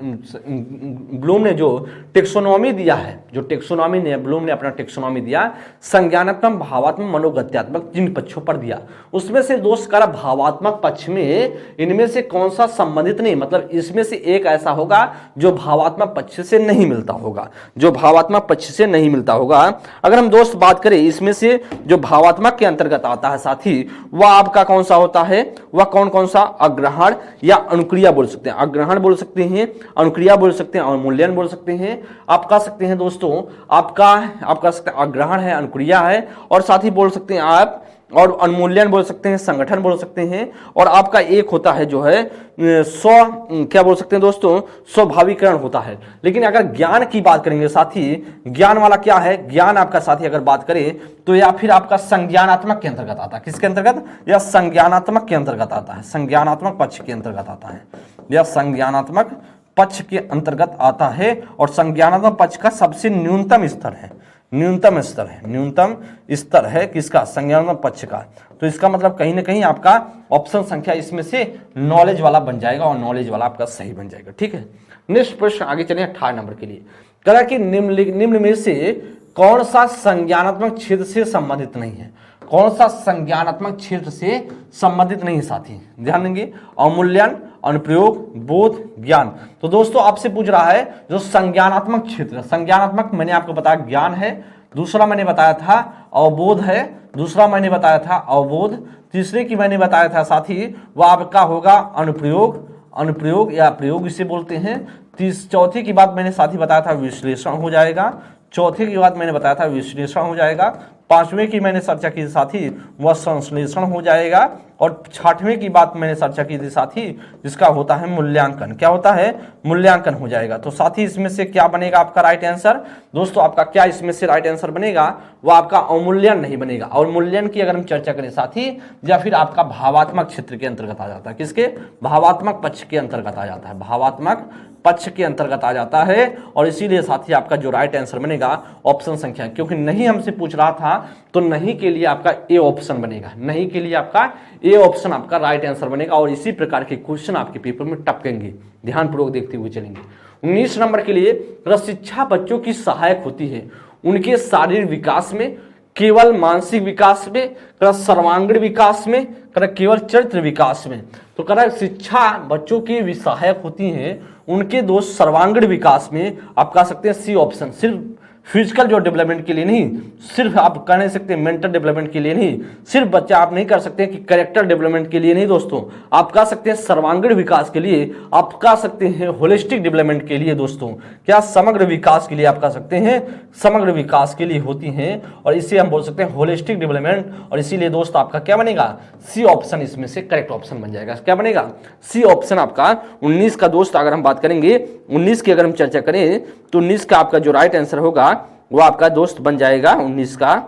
ब्लूम ने जो टेक्सोनॉमी दिया है, जो टेक्सोनॉमी ने ब्लूम ने अपना टेक्सोनॉमी दिया, संज्ञानात्मक, भावात्मक, मनोगत्यात्मक जिन पक्षों पर दिया, उसमें से दोस्त करा भावात्मक पक्ष में इनमें से कौन सा संबंधित नहीं, मतलब इसमें से एक ऐसा होगा जो भावात्मक पक्ष से नहीं मिलता होगा, जो भावात्मक पक्ष से नहीं मिलता होगा। अगर हम दोस्त बात करें इसमें से जो भावात्मक के अंतर्गत आता है साथी, वह आपका कौन सा होता है, वह कौन कौन सा, अग्रहण या अनुक्रिया बोल सकते हैं, अग्रहण बोल सकते हैं, अनुक्रिया बोल सकते हैं और मूल्यांकन बोल सकते हैं। आप कह सकते हैं दोस्तों आप कह सकते हैं अग्रहण है, अनुक्रिया है, और साथ ही बोल सकते हैं आप और अनुमूल्यन बोल सकते हैं, संगठन बोल सकते हैं, और आपका एक होता है जो है क्या बोल सकते हैं दोस्तों, स्वाभाविकरण होता है। लेकिन अगर ज्ञान की बात करेंगे साथी, ज्ञान वाला क्या है, ज्ञान आपका साथी अगर बात करें तो या फिर आपका संज्ञानात्मक के अंतर्गत आता है, किसके अंतर्गत, या संज्ञानात्मक के अंतर्गत आता है, संज्ञानात्मक पक्ष के अंतर्गत आता है, या संज्ञानात्मक पक्ष के अंतर्गत आता है। और संज्ञानात्मक पक्ष का सबसे न्यूनतम स्तर है, न्यूनतम स्तर है, न्यूनतम स्तर है किसका, संज्ञानात्मक पक्ष का। तो इसका मतलब कहीं ना कहीं आपका ऑप्शन संख्या इसमें से नॉलेज वाला बन जाएगा और नॉलेज वाला आपका सही बन जाएगा, ठीक है। नेक्स्ट प्रश्न आगे चले 18 नंबर के लिए, कहा कि निम्न में से कौन सा संज्ञानात्मक क्षेत्र से संबंधित नहीं है, कौन सा संज्ञानात्मक क्षेत्र से संबंधित नहीं साथी, ध्यान देंगे, अवमूल्यन, अनुप्रयोग, बोध, ज्ञान। तो दोस्तों आपसे पूछ रहा है जो संज्ञानात्मक क्षेत्र, संज्ञानात्मक मैंने आपको बताया ज्ञान है, दूसरा मैंने बताया था अवबोध है, दूसरा मैंने बताया था अवबोध, तीसरे की मैंने बताया था साथी वह आपका होगा अनुप्रयोग, अनुप्रयोग या प्रयोग इसे बोलते हैं। चौथी की बात मैंने साथी बताया था विश्लेषण हो जाएगा, चौथे की बात मैंने बताया था विश्लेषण हो जाएगा, पांचवें की मैंने चर्चा की साथी वह संश्लेषण हो जाएगा, और छठवें की बात मैंने चर्चा की थी साथी जिसका होता है मूल्यांकन, क्या होता है, मूल्यांकन हो जाएगा। तो साथी इसमें से क्या बनेगा आपका राइट आंसर, दोस्तों आपका क्या इसमें से राइट आंसर बनेगा, वह आपका अवमूल्यन नहीं बनेगा। और मूल्यांकन की अगर हम चर्चा करें साथी, या फिर आपका भावात्मक क्षेत्र के अंतर्गत आ जाता है, किसके, भावात्मक पक्ष के अंतर्गत आ जाता है, भावात्मक पक्ष के अंतर्गत आ जाता है। और इसीलिए साथी आपका जो राइट आंसर बनेगा ऑप्शन संख्या, क्योंकि नहीं हमसे पूछ रहा था तो नहीं के लिए आपका ए ऑप्शन बनेगा, नहीं के लिए आपका ए ऑप्शन आपका राइट आंसर बनेगा। और इसी प्रकार के क्वेश्चन आपके पेपर में टपकेंगे, ध्यानपूर्वक देखते हुए चलेंगे। 19 नंबर के लिए शिक्षा बच्चों की सहायक होती है उनके शारीरिक विकास में, केवल मानसिक विकास में, सर्वांगीण विकास में, केवल चरित्र विकास में। तो कह रहा है शिक्षा बच्चों की सहायक होती है उनके दोस्त सर्वांगीण विकास में। आप कह सकते हैं सी ऑप्शन, सिर्फ फिजिकल जो डेवलपमेंट के लिए नहीं, सिर्फ आप कह नहीं सकते मेंटल डेवलपमेंट के लिए नहीं, सिर्फ बच्चा आप नहीं कर सकते कि कैरेक्टर डेवलपमेंट के लिए नहीं दोस्तों, आप कह सकते हैं सर्वांगीण विकास के लिए, आप कह सकते हैं होलिस्टिक डेवलपमेंट के लिए दोस्तों, क्या समग्र विकास के लिए आप कह सकते हैं, समग्र विकास के लिए होती हैं, और इसे हम बोल सकते हैं होलिस्टिक डेवलपमेंट। और इसीलिए दोस्त आपका क्या बनेगा, सी ऑप्शन इसमें से करेक्ट ऑप्शन बन जाएगा, क्या बनेगा, सी ऑप्शन आपका 19 का दोस्त। अगर हम बात करेंगे 19 की अगर हम चर्चा करें तो 19 का आपका जो राइट आंसर होगा वो आपका दोस्त बन जाएगा 19 का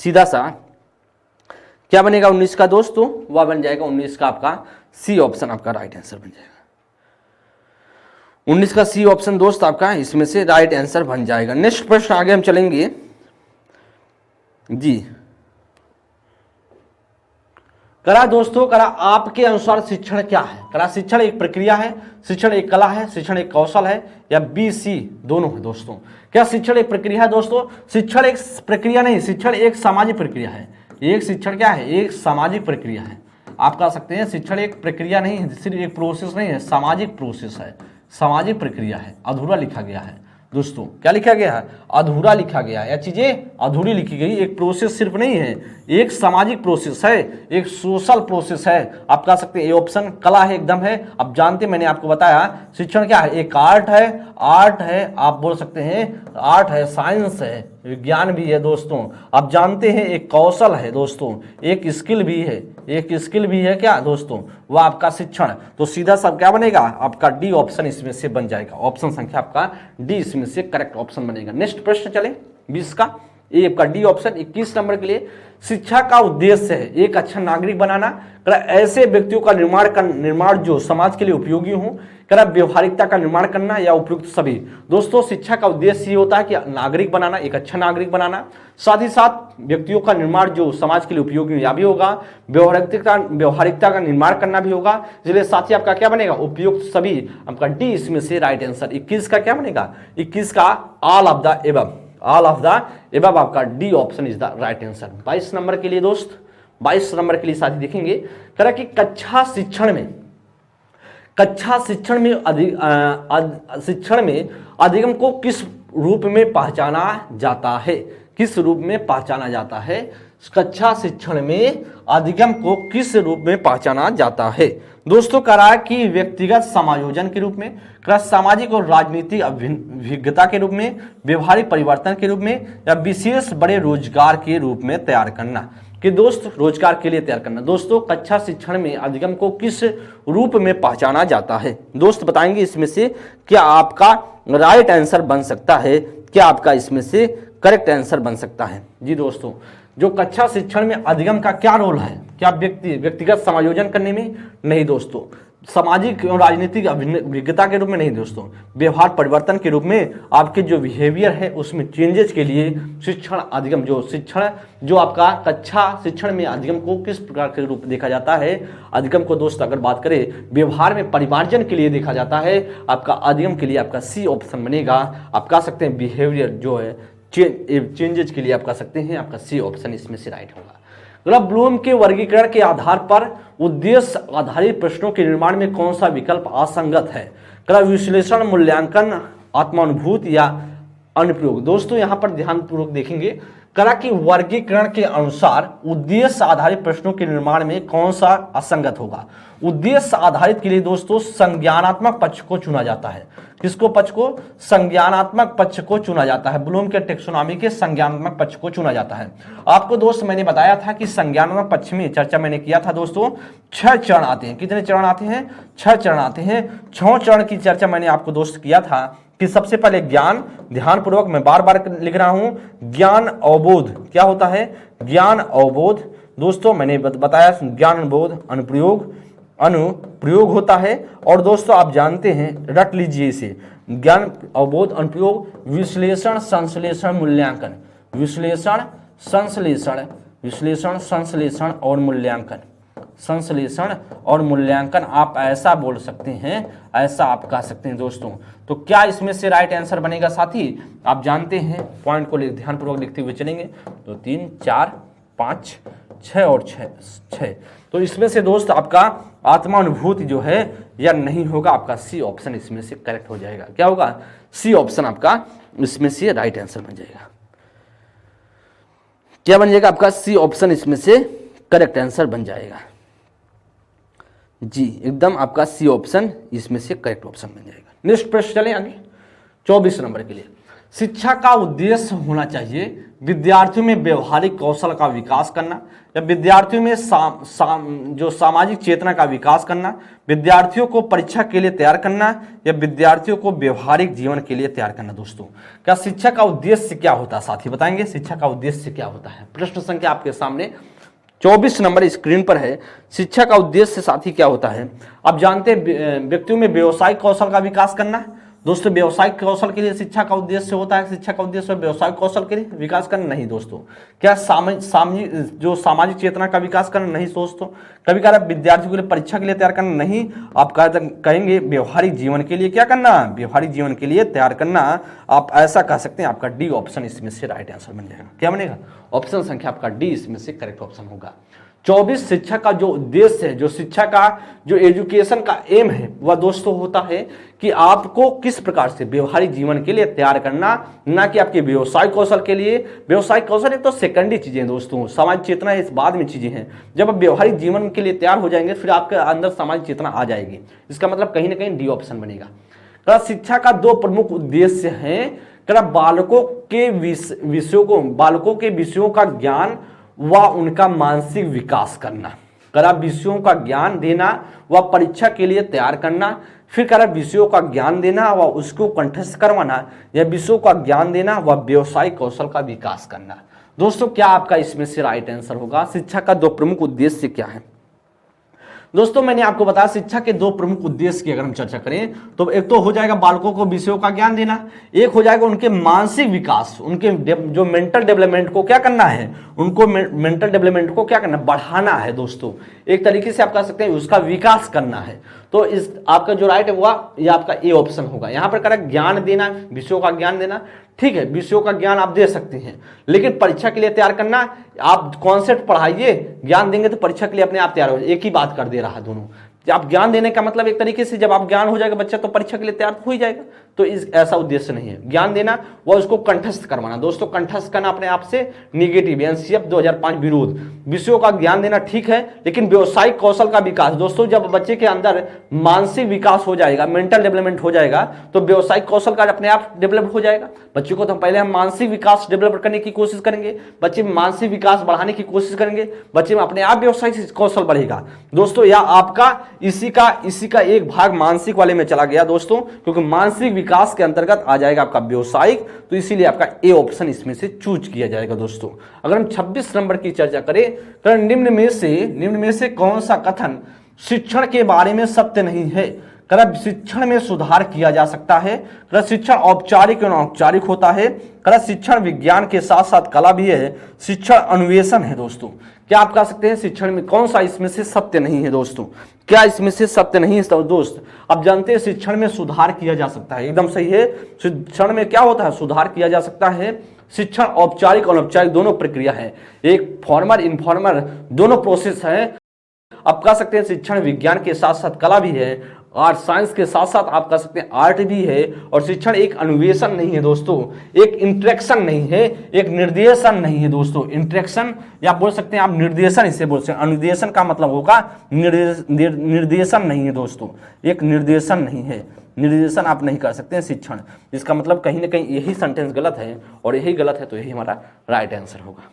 सीधा सा क्या बनेगा 19 का दोस्तों, वह बन जाएगा 19 का आपका सी ऑप्शन आपका राइट आंसर बन जाएगा। 19 का सी ऑप्शन दोस्त आपका इसमें से राइट आंसर बन जाएगा। नेक्स्ट प्रश्न आगे हम चलेंगे जी। करा दोस्तों, करा आपके अनुसार शिक्षण क्या है? करा शिक्षण एक प्रक्रिया है, शिक्षण एक कला है, शिक्षण एक कौशल है, या बी सी दोनों है दोस्तों? क्या शिक्षण एक प्रक्रिया है दोस्तों? शिक्षण एक प्रक्रिया नहीं, शिक्षण एक सामाजिक प्रक्रिया है। एक शिक्षण क्या है? एक सामाजिक प्रक्रिया है। आप कह सकते हैं शिक्षण एक प्रक्रिया नहीं है, सिर्फ एक प्रोसेस नहीं है, सामाजिक प्रोसेस है, सामाजिक प्रक्रिया है। अधूरा लिखा गया है दोस्तों। क्या लिखा गया है? अधूरा लिखा गया है, या चीजें अधूरी लिखी गई। एक प्रोसेस सिर्फ नहीं है, एक सामाजिक प्रोसेस है, एक सोशल प्रोसेस है। आप कह सकते हैं ये ऑप्शन कला है, एकदम है। अब जानते, मैंने आपको बताया शिक्षण क्या है? एक आर्ट है, आप बोल सकते हैं आर्ट है, साइंस है, विज्ञान भी है दोस्तों। आप जानते हैं एक कौशल है दोस्तों, एक स्किल भी है, एक स्किल भी है क्या दोस्तों? वह आपका शिक्षण। तो सीधा सा क्या बनेगा? आपका डी ऑप्शन इसमें से बन जाएगा। ऑप्शन संख्या आपका डी इसमें से करेक्ट ऑप्शन बनेगा। नेक्स्ट प्रश्न चले 20 का, ये आपका डी ऑप्शन 21 नंबर के लिए। शिक्षा का उद्देश्य है एक अच्छा नागरिक बनाना, ऐसे व्यक्तियों का निर्माण जो समाज के लिए उपयोगी हो, व्यवहारिकता का निर्माण करना, या उपयुक्त सभी। दोस्तों का उद्देश्य ये होता है कि नागरिक बनाना, एक अच्छा नागरिक बनाना, साथ ही साथ व्यक्तियों का निर्माण जो समाज के लिए उपयोगी या भी होगा, व्यवहारिकता का निर्माण करना भी होगा। इसलिए साथ ही आपका क्या बनेगा? उपयुक्त सभी। आपका डी इसमें से राइट आंसर। 21 का क्या बनेगा? 21 का all of the above, all of the above आपका D option is the right answer. 22 नंबर के लिए दोस्त, 22 नंबर के लिए साथी देखेंगे कह कि कक्षा शिक्षण में अधिगम को किस रूप में पहचाना जाता है? किस रूप में पहचाना जाता है? कक्षा शिक्षण में अधिगम को किस रूप में पहचाना जाता है? दोस्तों करा कि व्यक्तिगत समायोजन के रूप में, सामाजिक और राजनीतिक अभिज्ञता के रूप में, व्यवहारिक परिवर्तन के रूप में, या विशेष बड़े रोजगार के रूप में तैयार करना। कि दोस्त रोजगार के लिए तैयार करना। दोस्तों कक्षा शिक्षण में अधिगम को किस रूप में पहचाना जाता है? दोस्त बताएंगे इसमें से क्या आपका राइट आंसर बन सकता है, क्या आपका इसमें से करेक्ट आंसर बन सकता है? जी दोस्तों, जो कक्षा शिक्षण में अधिगम का क्या रोल है? क्या व्यक्तिगत समायोजन करने में? नहीं दोस्तों। सामाजिक और राजनीतिक अभिज्ञता के रूप में? नहीं दोस्तों। व्यवहार परिवर्तन के रूप में, आपके जो बिहेवियर है उसमें चेंजेस के लिए शिक्षण अधिगम, जो आपका कक्षा शिक्षण में अधिगम को किस प्रकार के रूप देखा जाता है? अधिगम को दोस्त अगर बात करें व्यवहार में परिमार्जन के लिए देखा जाता है। आपका अधिगम के लिए आपका सी ऑप्शन बनेगा। आप कह सकते हैं बिहेवियर जो है चेंजेस के लिए आप कह सकते हैं आपका सी ऑप्शन इसमें से राइट होगा। ब्लूम के वर्गीकरण के आधार पर उद्देश्य आधारित प्रश्नों के निर्माण में कौन सा विकल्प असंगत है? विश्लेषण, मूल्यांकन, आत्मानुभूति या अनुप्रयोग। दोस्तों यहां पर ध्यानपूर्वक देखेंगे कि वर्गीकरण के अनुसार उद्देश्य आधारित प्रश्नों के निर्माण में कौन सा असंगत होगा? उद्देश्य आधारित के लिए दोस्तों संज्ञानात्मक पक्ष को चुना जाता है। किसको पक्ष को? संज्ञानात्मक पक्ष को चुना जाता है। ब्लूम के टेक्सोनॉमी के संज्ञानात्मक पक्ष को चुना जाता है। आपको दोस्त मैंने बताया था कि संज्ञानात्मक पक्ष में चर्चा मैंने किया था दोस्तों, 6 चरण आते हैं। कितने चरण आते हैं? 6 चरण आते हैं। 6 चरण की चर्चा मैंने आपको दोस्त किया था कि सबसे पहले ज्ञान, ध्यानपूर्वक मैं बार बार लिख रहा हूं, ज्ञान अवबोध। क्या होता है? ज्ञान अवबोध। दोस्तों मैंने बताया ज्ञान अवबोध, अनुप्रयोग होता है। और दोस्तों आप जानते हैं, रट लीजिए इसे, ज्ञान अवबोध, अनुप्रयोग, विश्लेषण, संश्लेषण, मूल्यांकन। विश्लेषण, संश्लेषण और मूल्यांकन। संश्लेषण और मूल्यांकन आप ऐसा बोल सकते हैं, ऐसा आप कह सकते हैं दोस्तों। तो क्या इसमें से राइट आंसर बनेगा साथी? आप जानते हैं, पॉइंट को ध्यानपूर्वक लिखते हुए चलेंगे। तो 3, 4, 5, 6 और 6। तो इसमें से दोस्त आपका आत्मानुभूति जो है या नहीं होगा, आपका सी ऑप्शन इसमें से करेक्ट हो जाएगा। क्या होगा? सी ऑप्शन आपका इसमें से राइट आंसर बन जाएगा। क्या बन जाएगा? आपका सी ऑप्शन इसमें से करेक्ट आंसर बन जाएगा। जी एकदम आपका सी ऑप्शन इसमें से करेक्ट ऑप्शन बन जाएगा। नेक्स्ट प्रश्न चलें आगे 24 नंबर के लिए। शिक्षा का उद्देश्य होना चाहिए विद्यार्थियों में व्यवहारिक कौशल का विकास करना, या विद्यार्थियों में जो सामाजिक चेतना का विकास करना, विद्यार्थियों को परीक्षा के लिए तैयार करना, या विद्यार्थियों को व्यवहारिक जीवन के लिए तैयार करना। दोस्तों क्या शिक्षा का उद्देश्य क्या होता है? साथी बताएंगे शिक्षा का उद्देश्य क्या होता है? प्रश्न संख्या आपके सामने 24 नंबर स्क्रीन पर है। शिक्षा का उद्देश्य साथी क्या होता है? आप जानते हैं व्यक्तियों में व्यवसायिक कौशल का विकास करना। दोस्तों व्यवसायिक कौशल के लिए शिक्षा का उद्देश्य होता है, शिक्षा का उद्देश्य व्यवसायिक कौशल के लिए विकास करना नहीं दोस्तों। क्या सामाजिक चेतना का विकास करना नहीं दोस्तों। कभी कभार विद्यार्थियों के लिए परीक्षा के लिए तैयार करना नहीं, आप कहेंगे व्यवहारिक जीवन के लिए क्या करना, व्यवहारिक जीवन के लिए तैयार करना। आप ऐसा कह सकते हैं। आपका डी ऑप्शन इसमें से राइट आंसर बन जाएगा। क्या बनेगा? ऑप्शन संख्या आपका डी इसमें से करेक्ट ऑप्शन होगा। 24 शिक्षा का जो उद्देश्य है, जो शिक्षा का जो एजुकेशन का एम है वह दोस्तों होता है कि आपको किस प्रकार से व्यवहारिक जीवन के लिए तैयार करना, ना कि आपके व्यवसायिक कौशल के लिए। व्यवसायिक कौशल एक तो सेकेंडरी चीजें दोस्तों, समाज चेतना इस बाद में चीजें हैं। जब आप व्यवहारिक जीवन के लिए तैयार हो जाएंगे फिर आपके अंदर समाज चेतना आ जाएगी। इसका मतलब कहीं ना कहीं डी ऑप्शन बनेगा। शिक्षा का 2 प्रमुख उद्देश्य हैं। बालकों के विषयों का ज्ञान व उनका मानसिक विकास करना। करा विषयों का ज्ञान देना व परीक्षा के लिए तैयार करना। फिर करा विषयों का ज्ञान देना व उसको कंठस्थ करवाना, या विषयों का ज्ञान देना व व्यवसायिक कौशल का विकास करना। दोस्तों क्या आपका इसमें से राइट आंसर होगा? शिक्षा का 2 प्रमुख उद्देश्य क्या है? दोस्तों मैंने आपको बताया शिक्षा के 2 प्रमुख उद्देश्य की अगर हम चर्चा करें तो एक तो हो जाएगा बालकों को विषयों का ज्ञान देना, एक हो जाएगा उनके मानसिक विकास, उनके जो मेंटल डेवलपमेंट को क्या करना है, उनको मेंटल डेवलपमेंट को क्या करना, बढ़ाना है दोस्तों। एक तरीके से आप कह सकते हैं उसका विकास करना है। तो इस आपका जो राइट हुआ ये आपका ए ऑप्शन होगा। यहां पर करेक्ट ज्ञान देना, विषयों का ज्ञान देना। ठीक है, विषयों का ज्ञान आप दे सकते हैं, लेकिन परीक्षा के लिए तैयार करना, आप कॉन्सेप्ट पढ़ाइए, ज्ञान देंगे तो परीक्षा के लिए अपने आप तैयार हो जाए। एक ही बात कर दे रहा है दोनों। आप ज्ञान देने का मतलब एक तरीके से जब आप ज्ञान हो जाएगा बच्चा तो परीक्षा के लिए तैयार हो ही जाएगा। तो ऐसा उद्देश्य नहीं है। ज्ञान देना व उसको कंठस्थ करवाना। दोस्तों कंठस्थ करना अपने आप से निगेटिव, एनसीएफ 2005 विरोध। विषयों का ज्ञान देना ठीक है, लेकिन व्यवसायिक कौशल का विकास। दोस्तों जब बच्चे के अंदर मानसिक विकास हो जाएगा, मेंटल डेवलपमेंट हो जाएगा, तो व्यवसायिक कौशल का अपने आप डेवलप हो जाएगा। बच्चे को तो पहले हम मानसिक विकास डेवलप करने की कोशिश करेंगे, बच्चे में मानसिक विकास बढ़ाने की कोशिश करेंगे, बच्चे में अपने आप व्यवसायिक कौशल बढ़ेगा दोस्तों। या आपका इसी का एक भाग मानसिक वाले में चला गया दोस्तों, क्योंकि मानसिक विकास के अंतर्गत आ जाएगा आपका व्यवसायिक, तो इसीलिए आपका ए ऑप्शन इसमें से चूज किया जाएगा दोस्तों। अगर हम 26 नंबर की चर्चा करें, निम्न में से कौन सा कथन शिक्षण के बारे में सत्य नहीं है? शिक्षण में सुधार किया जा सकता है। शिक्षण औपचारिक और अनौपचारिक होता है। शिक्षण विज्ञान के साथ साथ कला भी है। शिक्षण अन्वेषण है दोस्तों। क्या आप कह सकते हैं शिक्षण में कौन सा इसमें से सत्य नहीं है दोस्तों? क्या इसमें से सत्य नहीं है दोस्त? आप जानते हैं शिक्षण में सुधार किया जा सकता है, एकदम सही है। शिक्षण में क्या होता है? सुधार किया जा सकता है। शिक्षण औपचारिक और अनौपचारिक दोनों प्रक्रिया है, एक फॉर्मल इनफॉर्मल दोनों प्रोसेस है। आप कह सकते हैं शिक्षण विज्ञान के साथ साथ कला भी है, और साइंस के साथ साथ आप कह सकते हैं आर्ट भी है। और शिक्षण एक अन्वेषण नहीं है दोस्तों, एक इंटरेक्शन नहीं है, एक निर्देशन नहीं है दोस्तों। इंटरेक्शन या बोल सकते हैं आप निर्देशन, इसे बोल सकते हैं। अनुदेशन का मतलब होगा निर्देशन नहीं है दोस्तों, एक निर्देशन नहीं है, निर्देशन आप नहीं कर सकते हैं शिक्षण। इसका मतलब कहीं ना कहीं यही सेंटेंस गलत है, और यही गलत है तो यही हमारा राइट आंसर होगा।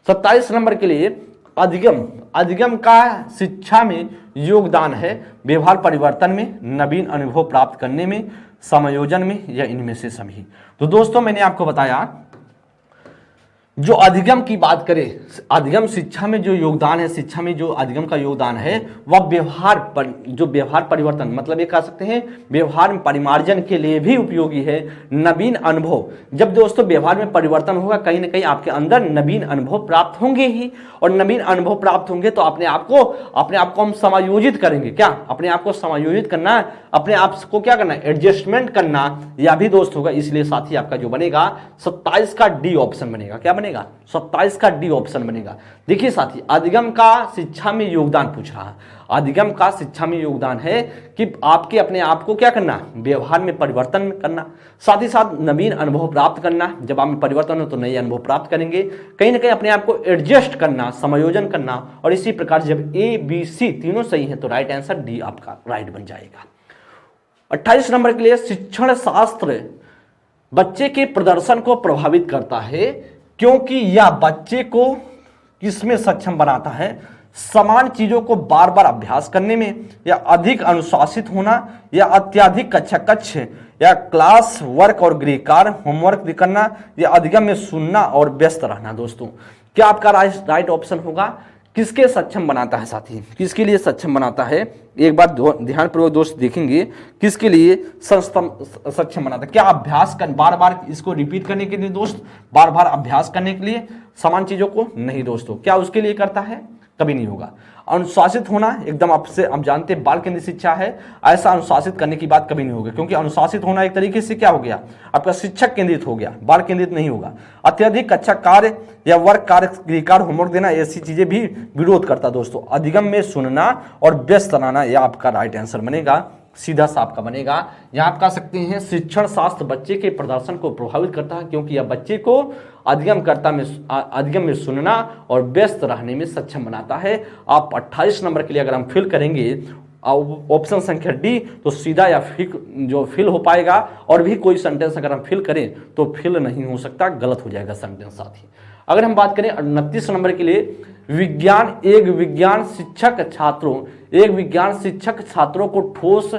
27 नंबर के लिए अधिगम का शिक्षा में योगदान है। व्यवहार परिवर्तन में, नवीन अनुभव प्राप्त करने में, समायोजन में, या इनमें से सभी। तो दोस्तों मैंने आपको बताया जो अधिगम की बात करें, अधिगम शिक्षा में जो योगदान है, शिक्षा में जो अधिगम का योगदान है वह व्यवहार परिवर्तन, मतलब ये कह सकते हैं व्यवहार परिमार्जन के लिए भी उपयोगी है। नवीन अनुभव, जब दोस्तों व्यवहार में परिवर्तन होगा कहीं ना कहीं आपके अंदर नवीन अनुभव प्राप्त होंगे ही, और नवीन अनुभव प्राप्त होंगे तो अपने आप को हम समायोजित करेंगे। क्या अपने आप को समायोजित करना, अपने आप को क्या करना, एडजस्टमेंट करना, यह भी दोस्त होगा। इसलिए साथी आपका जो बनेगा 27 का डी ऑप्शन बनेगा। क्या बनेगा? 27 का डी ऑप्शन बनेगा। देखिए साथी, अधिगम का शिक्षा में योगदान पूछ रहा है। अधिगम का शिक्षा में योगदान है कि आपके अपने आप को क्या करना, व्यवहार में परिवर्तन करना, साथ ही साथ नवीन अनुभव प्राप्त करना। जब आप में परिवर्तन हो तो नए अनुभव प्राप्त करेंगे, कहीं ना कहीं अपने आप को एडजस्ट करना, समायोजन करना। और इसी प्रकार जब ए बी सी तीनों सही है तो राइट आंसर डी आपका राइट बन जाएगा। 28 नंबर के लिए शिक्षण शास्त्र बच्चे के प्रदर्शन को प्रभावित करता है क्योंकि यह बच्चे को किसमें सक्षम बनाता है? समान चीजों को बार बार अभ्यास करने में, या अधिक अनुशासित होना, या अत्यधिक कक्ष या क्लास वर्क और गृह कार्य होमवर्क करना, या अधिगम में सुनना और व्यस्त रहना। दोस्तों क्या आपका राइट ऑप्शन होगा? किसके सक्षम बनाता है साथी, किसके लिए सक्षम बनाता है? एक बार ध्यानपूर्वक दोस्त देखेंगे, किसके लिए सक्षम बनाता है? क्या अभ्यास कर बार बार इसको रिपीट करने के लिए दोस्त, बार बार अभ्यास करने के लिए समान चीजों को? नहीं दोस्तों। क्या उसके लिए करता है? कभी नहीं होगा। अनुशासित होना एकदम आपसे, आप जानते हैं बाल केंद्रित शिक्षा है, ऐसा अनुशासित करने की बात कभी नहीं होगी, क्योंकि अनुशासित होना एक तरीके से क्या हो गया, आपका शिक्षक केंद्रित हो गया, बाल केंद्रित नहीं होगा। अत्यधिक अच्छा कार्य या वर्ग कार्य, गृहकार्य, होमवर्क देना, ऐसी चीजें भी विरोध करता दोस्तों। अधिगम में सुनना और व्यस्त रहना, यह आपका राइट आंसर बनेगा, सीधा सा आपका बनेगा। यहां आप कह सकते हैं शिक्षण शास्त्र बच्चे के प्रदर्शन को प्रभावित करता है, क्योंकि यह बच्चे को अधिगम में सुनना और व्यस्त रहने में सक्षम बनाता है। आप 28 नंबर के लिए अगर हम फिल करेंगे ऑप्शन संख्या डी, तो सीधा या फिल हो पाएगा, और भी कोई सेंटेंस अगर हम फिल करें तो फिल नहीं हो सकता, गलत हो जाएगा सेंटेंस साथी। अगर हम बात करें 29 नंबर के लिए, एक विज्ञान शिक्षक छात्रों को ठोस,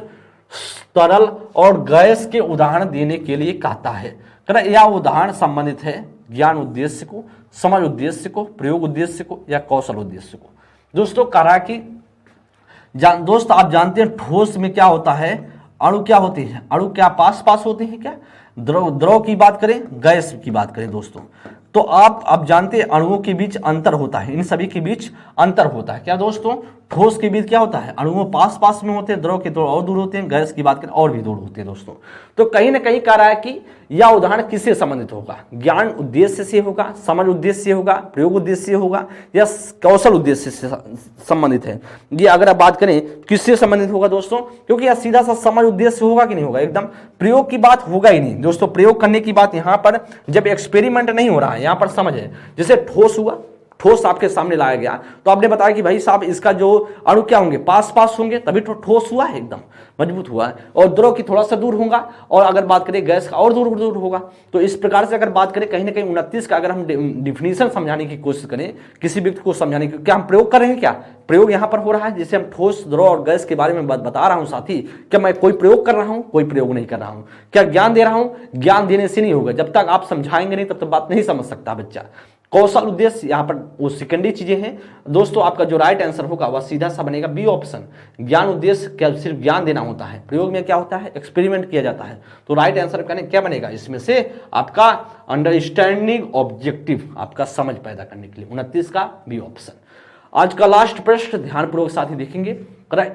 तरल और गैस के उदाहरण देने के लिए कहता है। यह उदाहरण संबंधित है ज्ञान उद्देश्य को, समझ उद्देश्य को, प्रयोग उद्देश्य को या कौशल उद्देश्य को। दोस्तों कह रहा कि दोस्त आप जानते हैं ठोस में क्या होता है, अणु क्या होते हैं, अणु क्या पास पास होते हैं, क्या द्रव की बात करें, गैस की बात करें दोस्तों, तो आप जानते हैं अणुओं के बीच अंतर होता है, इन सभी के बीच अंतर होता है। क्या दोस्तों, ठोस के बीच क्या होता है, अणुओं पास पास में होते हैं, द्रव के थोड़ा और दूर होते हैं, गैस की बात करें और भी दूर होते हैं दोस्तों। तो कहीं ना कहीं कह रहा है कि यह उदाहरण किससे संबंधित होगा, ज्ञान उद्देश्य से होगा, समझ उद्देश्य से होगा, प्रयोग उद्देश्य से होगा या कौशल उद्देश्य से संबंधित है। ये अगर आप बात करें किससे संबंधित होगा दोस्तों, क्योंकि यह सीधा सा समझ उद्देश्य होगा कि नहीं होगा, एकदम प्रयोग की बात होगा ही नहीं दोस्तों। प्रयोग करने की बात यहाँ पर जब एक्सपेरिमेंट नहीं हो रहा है, यहाँ पर समझ है। जैसे ठोस हुआ, ठोस आपके सामने लाया गया, तो आपने बताया कि भाई साहब इसका जो अणु क्या होंगे, पास पास होंगे, तभी तो ठोस हुआ है, एकदम मजबूत हुआ है, और द्रव की थोड़ा सा दूर होगा, और अगर बात करें गैस का और दूर दूर होगा। तो इस प्रकार से अगर बात करें कहीं ना कहीं 29 का अगर हम डिफिनीशन समझाने की कोशिश करें, किसी व्यक्ति को समझाने की, क्या हम प्रयोग कर रहे हैं, क्या प्रयोग यहां पर हो रहा है, जैसे हम ठोस, द्रव और गैस के बारे में बता रहा हूं साथी, क्या मैं कोई प्रयोग कर रहा हूं, कोई प्रयोग नहीं कर रहा हूं। क्या ज्ञान दे रहा हूं, ज्ञान देने से नहीं होगा, जब तक आप समझाएंगे नहीं तब तक बात नहीं समझ सकता बच्चा। कौशल उद्देश्य यहाँ पर वो सेकेंडरी चीजें हैं दोस्तों। आपका जो राइट आंसर होगा वह सीधा सा बनेगा बी ऑप्शन। ज्ञान उद्देश्य क्या सिर्फ ज्ञान देना होता है, प्रयोग में क्या होता है, एक्सपेरिमेंट किया जाता है। तो राइट आंसर क्या बनेगा इसमें से, आपका अंडरस्टैंडिंग ऑब्जेक्टिव, आपका समझ पैदा करने के लिए 29 का बी ऑप्शन। आज का लास्ट प्रश्न ध्यानपूर्वक साथी देखेंगे।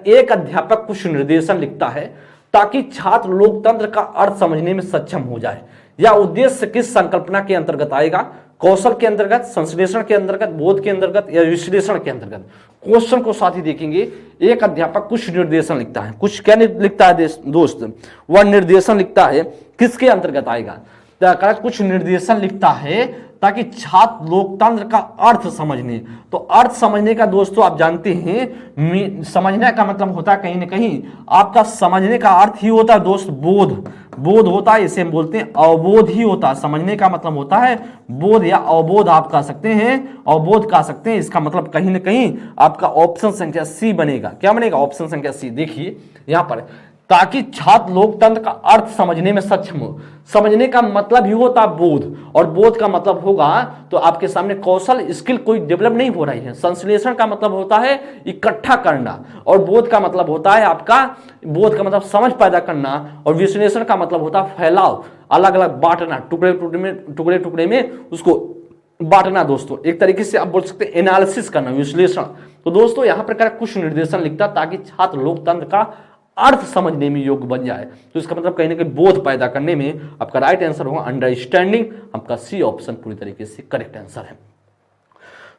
एक अध्यापक कुछ निर्देशन लिखता है ताकि छात्र लोकतंत्र का अर्थ समझने में सक्षम हो जाए। यह उद्देश्य किस संकल्पना के अंतर्गत आएगा, कौशल के अंतर्गत, संश्लेषण के अंतर्गत, बोध के अंतर्गत या विश्लेषण के अंतर्गत। क्वेश्चन को साथी देखेंगे। एक अध्यापक कुछ निर्देशन लिखता है, कुछ क्या लिखता है दोस्त, वह निर्देशन लिखता है, किसके अंतर्गत आएगा, कुछ निर्देशन लिखता है ताकि छात्र लोकतंत्र का अर्थ समझने। तो अर्थ समझने का दोस्तों आप जानते हैं, समझने का मतलब होता है कहीं ना कहीं आपका समझने का अर्थ ही होता है दोस्त बोध, बोध होता है, इसे हम बोलते हैं अवबोध ही होता है। समझने का मतलब होता है बोध या अवबोध आप कह सकते हैं, अवबोध कह सकते हैं। इसका मतलब कहीं ना कहीं आपका ऑप्शन संख्या सी बनेगा। क्या बनेगा, ऑप्शन संख्या सी। देखिए यहां पर, ताकि छात्र लोकतंत्र का अर्थ समझने में सक्षम हो। समझने का मतलब ही होता है बोध, और बोध का मतलब होगा तो आपके सामने कौशल, स्किल कोई डेवलप नहीं हो रही है। संश्लेषण का मतलब होता है इकट्ठा करना, और बोध का मतलब होता है आपका, बोध का मतलब समझ पैदा करना, और विश्लेषण का मतलब होता है फैलाव, अलग अलग बांटना, टुकड़े टुकड़े में उसको बांटना दोस्तों। एक तरीके से आप बोल सकते हैं एनालिसिस करना, विश्लेषण। तो दोस्तों यहां पर कुछ निर्देशन लिखता ताकि छात्र लोकतंत्र का अर्थ समझने में योग्य बन जाए। तो इसका मतलब कहीं ना कहीं बोध पैदा करने में आपका राइट आंसर होगा अंडरस्टैंडिंग। आपका सी ऑप्शन पूरी तरीके से करेक्ट आंसर है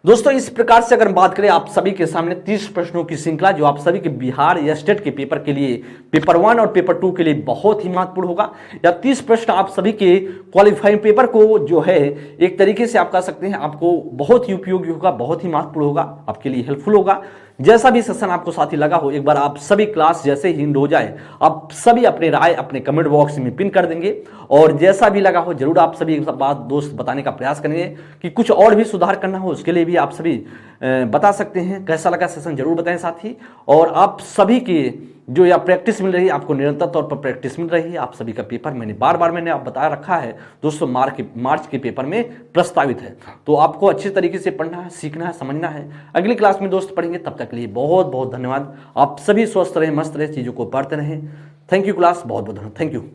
दोस्तों। इस प्रकार से अगर बात करें आप सभी के सामने 30 प्रश्नों की श्रृंखला, जो आप सभी के बिहार या स्टेट के पेपर के लिए, पेपर 1 और पेपर 2 के लिए बहुत ही महत्वपूर्ण होगा। या 30 प्रश्न आप सभी के क्वालिफाइंग पेपर को जो है एक तरीके से आप कह सकते हैं आपको बहुत ही उपयोगी होगा, बहुत ही महत्वपूर्ण होगा, आपके लिए हेल्पफुल होगा। जैसा भी सेशन आपको साथी लगा हो, एक बार आप सभी क्लास जैसे ही एंड हो जाए आप सभी अपने राय अपने कमेंट बॉक्स में पिन कर देंगे, और जैसा भी लगा हो जरूर आप सभी बात दोस्त बताने का प्रयास करेंगे कि कुछ और भी सुधार करना हो, उसके लिए भी आप सभी बता सकते हैं। कैसा लगा सेशन जरूर बताएं साथी। और आप सभी के जो या प्रैक्टिस मिल रही है आपको, निरंतर तौर पर प्रैक्टिस मिल रही है। आप सभी का पेपर मैंने बार बार मैंने आप बताया रखा है दोस्तों, मार्च के पेपर में प्रस्तावित है। तो आपको अच्छे तरीके से पढ़ना है, सीखना है, समझना है। अगली क्लास में दोस्त पढ़ेंगे, तब तक के लिए बहुत बहुत धन्यवाद। आप सभी स्वस्थ रहें, मस्त रहें, चीज़ों को पढ़ते रहें। थैंक यू क्लास, बहुत बहुत धन्यवाद, थैंक यू।